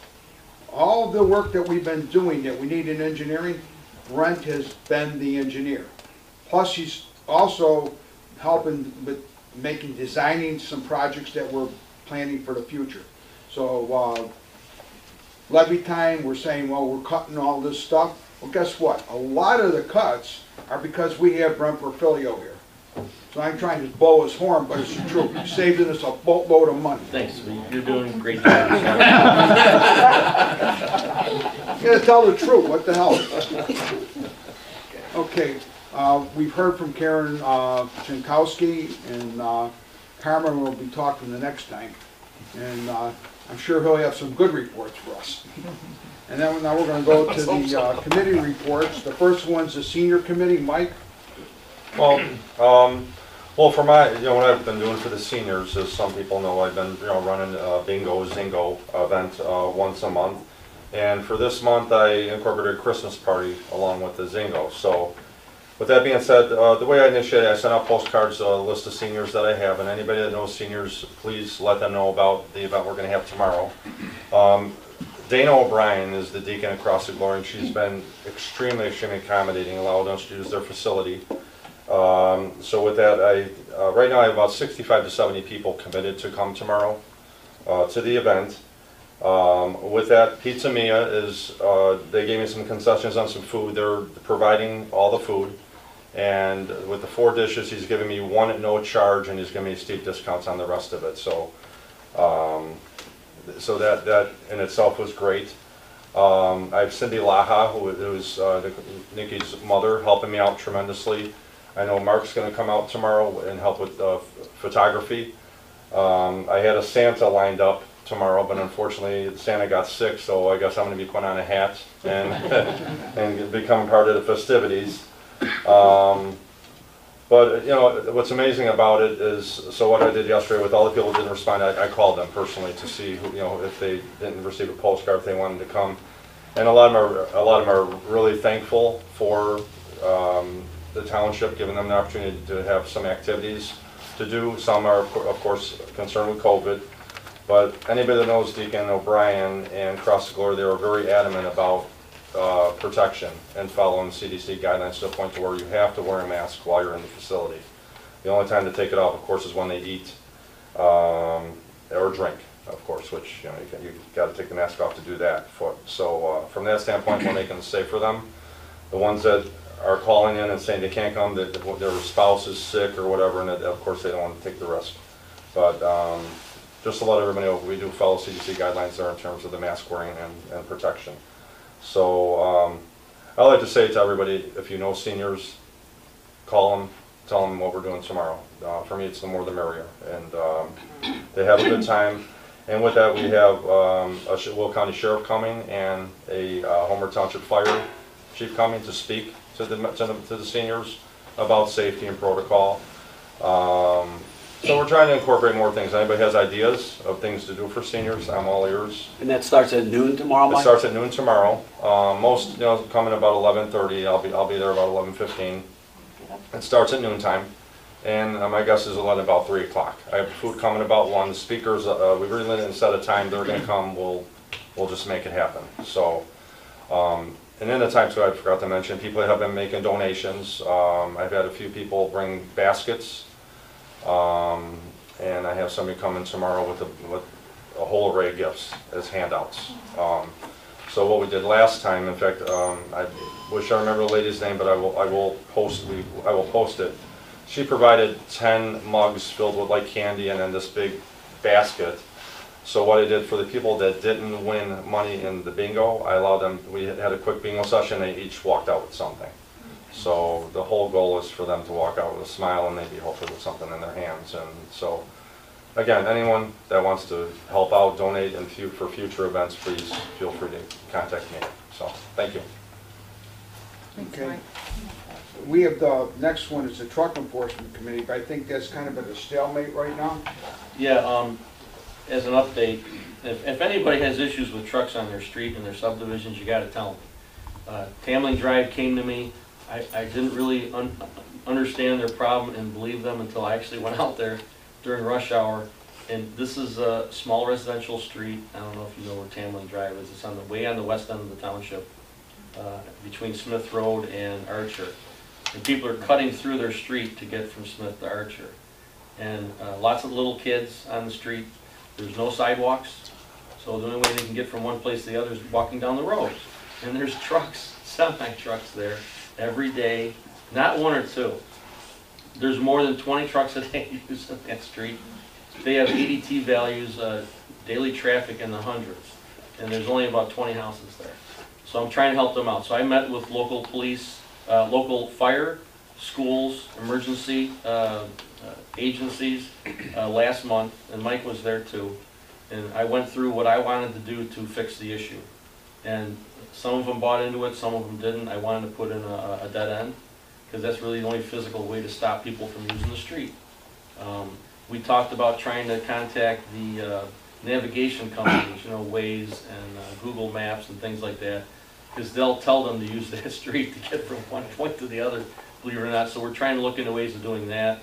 All the work that we've been doing that we need in engineering, Brent has been the engineer. Plus he's also helping with designing some projects that we're planning for the future. So levy time, we're saying, well, we're cutting all this stuff. Well, guess what? A lot of the cuts are because we have Brent Porfilio here. So I'm trying to blow his horn, but it's the truth. He's saving us a boatload of money. Thanks. You're doing a great job. You gotta tell the truth. What the hell? Okay. We've heard from Karen Chinkowski, and Carmen will be talking the next time. And I'm sure he'll have some good reports for us. And then now we're going to go to the committee reports. The first one's the senior committee. Mike? Well, for my, what I've been doing for the seniors, as some people know, I've been, running a bingo, zingo event once a month. And for this month, I incorporated a Christmas party along with the zingo. So, with that being said, the way I initiated, I sent out postcards, a list of seniors that I have, and anybody that knows seniors, please let them know about the event we're going to have tomorrow. Dana O'Brien is the deacon at Cross of Glory, and she's been extremely accommodating, allowed us to use their facility. So with that, right now I have about 65 to 70 people committed to come tomorrow to the event. With that, Pizza Mia is, they gave me some concessions on some food. They're providing all the food. And with the 4 dishes, he's giving me 1 at no charge, and he's giving me steep discounts on the rest of it. So, so that in itself was great. I have Cindy Laha, who's Nikki's mother, helping me out tremendously. I know Mark's going to come out tomorrow and help with photography. I had a Santa lined up tomorrow, but unfortunately Santa got sick, so I guess I'm going to be putting on a hat and and become part of the festivities. But what's amazing about it is, so what I did yesterday with all the people who didn't respond, I called them personally to see who, if they didn't receive a postcard, if they wanted to come, and a lot of them are really thankful for the township giving them the opportunity to have some activities to do. Some are, of course, concerned with COVID. But anybody that knows Deacon O'Brien and Cross the Glory, they were very adamant about protection and following CDC guidelines to the point to where you have to wear a mask while you're in the facility. The only time to take it off, of course, is when they eat. or drink, of course, which, you know, you gotta take the mask off to do that. So from that standpoint, we're making it safe for them. The ones that are calling in and saying they can't come, that their spouse is sick or whatever, and that, of course they don't want to take the risk. But just to let everybody know, we do follow CDC guidelines there in terms of the mask wearing and protection. So I like to say to everybody, if you know seniors, call them, tell them what we're doing tomorrow. For me, it's the more the merrier, and they have a good time. And with that, we have a Will County Sheriff coming and a Homer Township Fire Chief coming to speak to the seniors about safety and protocol. So we're trying to incorporate more things. Anybody has ideas of things to do for seniors, I'm all ears. And that starts at noon tomorrow, It Mike? starts at noon tomorrow. Most, you know, coming about 11:30. I'll be there about 11:15. It starts at noontime, and my guess is it'll end about 3 o'clock. I have food coming about 1. The speakers, we really didn't set a time. They're going to come. We'll just make it happen. So, and in the time too, I forgot to mention, people have been making donations. I've had a few people bring baskets. And I have somebody coming tomorrow with a whole array of gifts as handouts. So what we did last time, in fact, I wish I remember the lady's name, but I will post it. She provided 10 mugs filled with like candy and then this big basket. So what I did for the people that didn't win money in the bingo, I allowed them. We had a quick bingo session. They each walked out with something. So the whole goal is for them to walk out with a smile and maybe hopefully with something in their hands. And so, again, anyone that wants to help out, donate, and for future events, please feel free to contact me. So, thank you. Thanks, Okay. Mike. We have the next one is the Truck Enforcement Committee, but I think that's kind of at a stalemate right now. Yeah, as an update, if anybody has issues with trucks on their street and their subdivisions, you gotta tell them. Tamling Drive came to me. I didn't really understand their problem and believe them until I actually went out there during rush hour. And this is a small residential street. I don't know if you know where Tamling Drive is. It's way on the west end of the township, between Smith Road and Archer. And people are cutting through their street to get from Smith to Archer. And lots of little kids on the street. There's no sidewalks. So the only way they can get from one place to the other is walking down the road. And there's trucks, semi-trucks there every day, not 1 or 2. There's more than 20 trucks a day using that street. They have ADT values, daily traffic in the hundreds, and there's only about 20 houses there. So I'm trying to help them out. So I met with local police, local fire, schools, emergency agencies last month, and Mike was there too. And I went through what I wanted to do to fix the issue. And some of them bought into it, some of them didn't. I wanted to put in a dead end, because that's really the only physical way to stop people from using the street. We talked about trying to contact the navigation companies, you know, Waze and Google Maps and things like that, because they'll tell them to use that street to get from one point to the other, believe it or not. So we're trying to look into ways of doing that.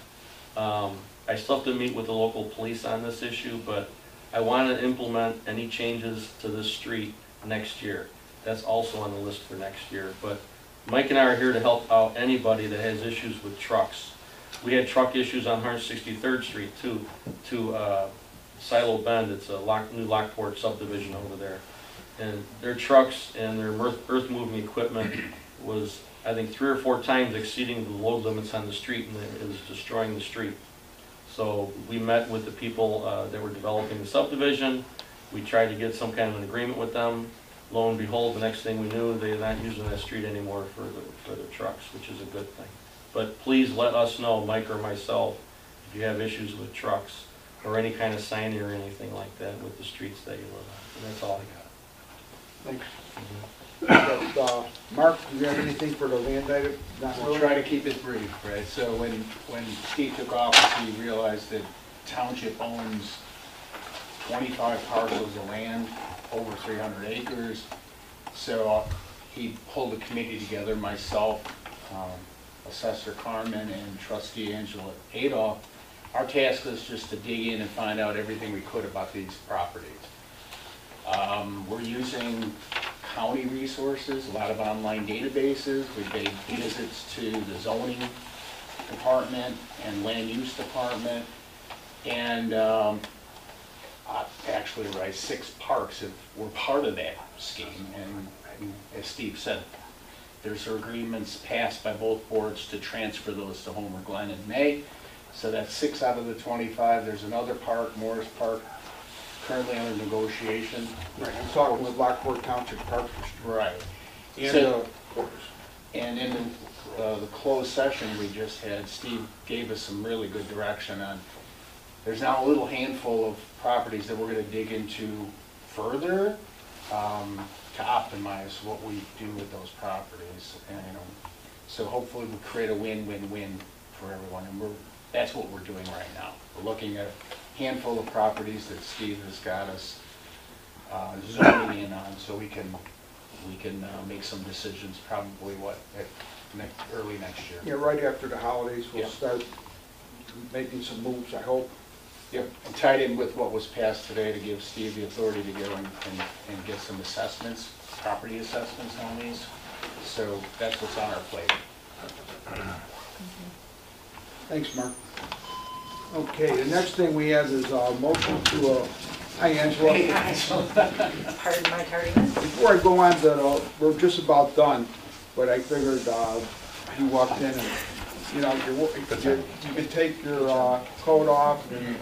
I still have to meet with the local police on this issue, but I want to implement any changes to this street next year. That's also on the list for next year. But Mike and I are here to help out anybody that has issues with trucks. We had truck issues on 163rd Street too, to Silo Bend. It's a new Lockport subdivision over there. And their trucks and their earth moving equipment was, I think, 3 or 4 times exceeding the load limits on the street, and it was destroying the street. So we met with the people that were developing the subdivision. We tried to get some kind of an agreement with them. Lo and behold, the next thing we knew, they're not using that street anymore for the trucks, which is a good thing. But please let us know, Mike or myself, if you have issues with trucks or any kind of signing or anything like that with the streets that you live on. And that's all I got. Thanks. Mark, do you have anything for the land item? Not We'll really? try to keep it brief, right? So when Steve took office, he realized that Township owns 25 parcels of land, over 300 acres. So he pulled a committee together, myself, Assessor Carmen, and Trustee Angela Adolph. Our task was just to dig in and find out everything we could about these properties. We're using county resources, a lot of online databases. We made visits to the zoning department and land use department. And actually, right, 6 parks were part of that scheme. And as Steve said, there's agreements passed by both boards to transfer those to Homer Glen in May. So that's 6 out of the 25. There's another park, Morris Park, currently under negotiation. Right, I'm talking with Lockport Township Park District. Right. And, So- And in the closed session we just had, Steve gave us some really good direction on, there's now a little handful of properties that we're gonna dig into further to optimize what we do with those properties. And, so hopefully we'll create a win-win-win for everyone. And that's what we're doing right now. We're looking at a handful of properties that Steve has got us zoning in on, so we can make some decisions probably early next year. Yeah, right after the holidays, we'll Yeah. start making some moves, I hope. Yep, and tied in with what was passed today to give Steve the authority to go and get some assessments, property assessments on these. So that's what's on our plate. Thanks, Mark. Okay, the next thing we have is a motion to, hi Angela. Pardon my tardiness. Before I go on to, we're just about done, but I figured you walked in and, you know, you could take your coat off and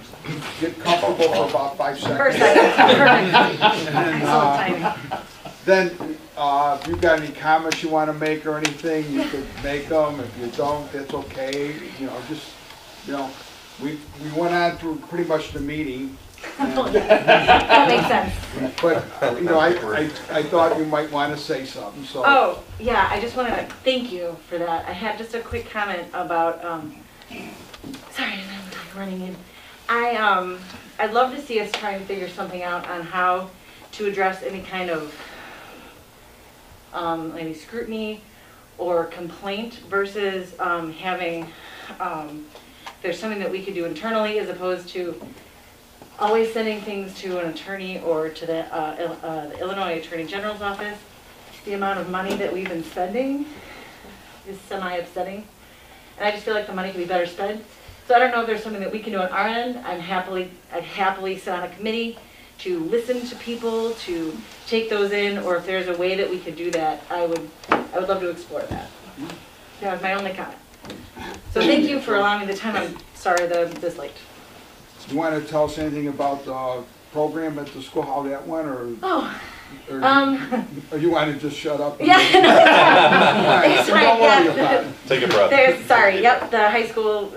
get comfortable for about 5 seconds. First second. And, Excellent timing. then, if you've got any comments you want to make or anything, you could make them. If you don't, that's okay. You know, just, you know, we went on through pretty much the meeting. That makes sense. But, you know, I thought you might want to say something, so. Oh, yeah, I just wanted to thank you for that. I had just a quick comment about, sorry, I'm running in. I'd love to see us try and figure something out on how to address any kind of maybe scrutiny or complaint versus having, there's something that we could do internally as opposed to always sending things to an attorney or to the Illinois Attorney General's office. The amount of money that we've been spending is semi-upsetting. And I just feel like the money could be better spent. So I don't know if there's something that we can do on our end. I'd happily sit on a committee to listen to people, to take those in, or if there's a way that we could do that, I would love to explore that. That was my only comment. So thank you for allowing me the time. I'm sorry that I'm this late. You want to tell us anything about the program at the school, how that went, or you want to just shut up? Yeah, no, It's all right. Don't worry about it. Take a breath. Sorry, yep, the high school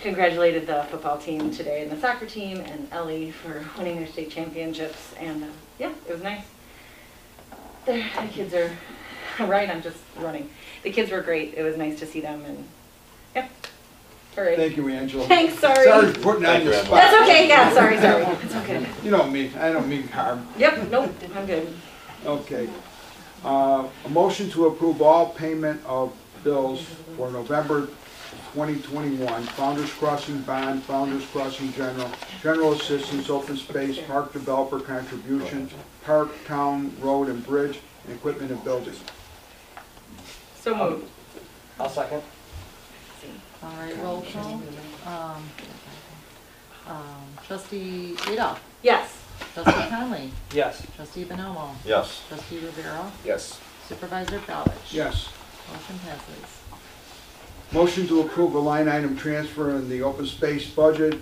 congratulated the football team today and the soccer team and Ellie for winning their state championships, and yeah, it was nice. The kids are, right, I'm just running. The kids were great, it was nice to see them, and yeah, all right. Thank you, Angela. Thanks, sorry. Sorry for putting on the spot. That's okay, yeah, sorry, it's okay. You know me, I don't mean harm. Yep, nope, I'm good. Okay. A motion to approve all payment of bills for November 2021, Founders Crossing Bond, Founders Crossing General Assistance, Open Space, Park Developer Contributions, Park, Town, Road and Bridge, and Equipment and Building. So moved. I'll second. All right, roll call. Trustee Adolph. Yes. Trustee Conley. Yes. Trustee Bonomo. Yes. Trustee Rivera. Yes. Supervisor Balich. Yes. Motion passes. Motion to approve a line item transfer in the open space budget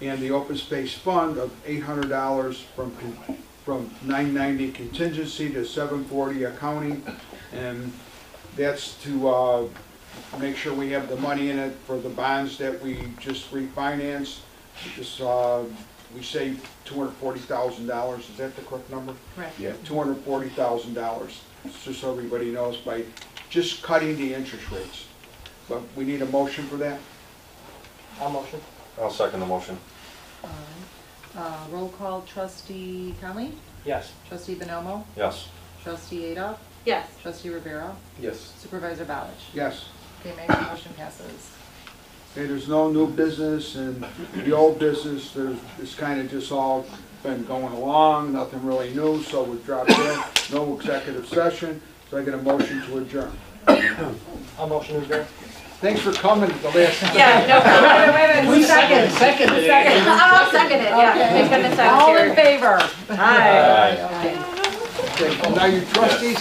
and the open space fund of $800 from 990 contingency to 740 accounting. And that's to make sure we have the money in it for the bonds that we just refinanced. We saved $240,000. Is that the correct number? Correct. Yeah, $240,000. Just so everybody knows, by just cutting the interest rates. But we need a motion for that? I'll motion. I'll second the motion. All right. Roll call, Trustee Conley. Yes. Trustee Bonomo. Yes. Trustee Adolph. Yes. Trustee Rivera. Yes. Supervisor Balich. Yes. Okay, Mayor, motion passes. Okay, there's no new business, and the old business, it's kind of just all been going along, nothing really new, so we dropped that. No executive session, so I get a motion to adjourn. I'll motion to adjourn. Thanks for coming at the last. Yeah, no problem. Wait, Who's second? Second. I'll second it, yeah. Thank goodness I was All here. in favor? Hi. Okay, now your trustees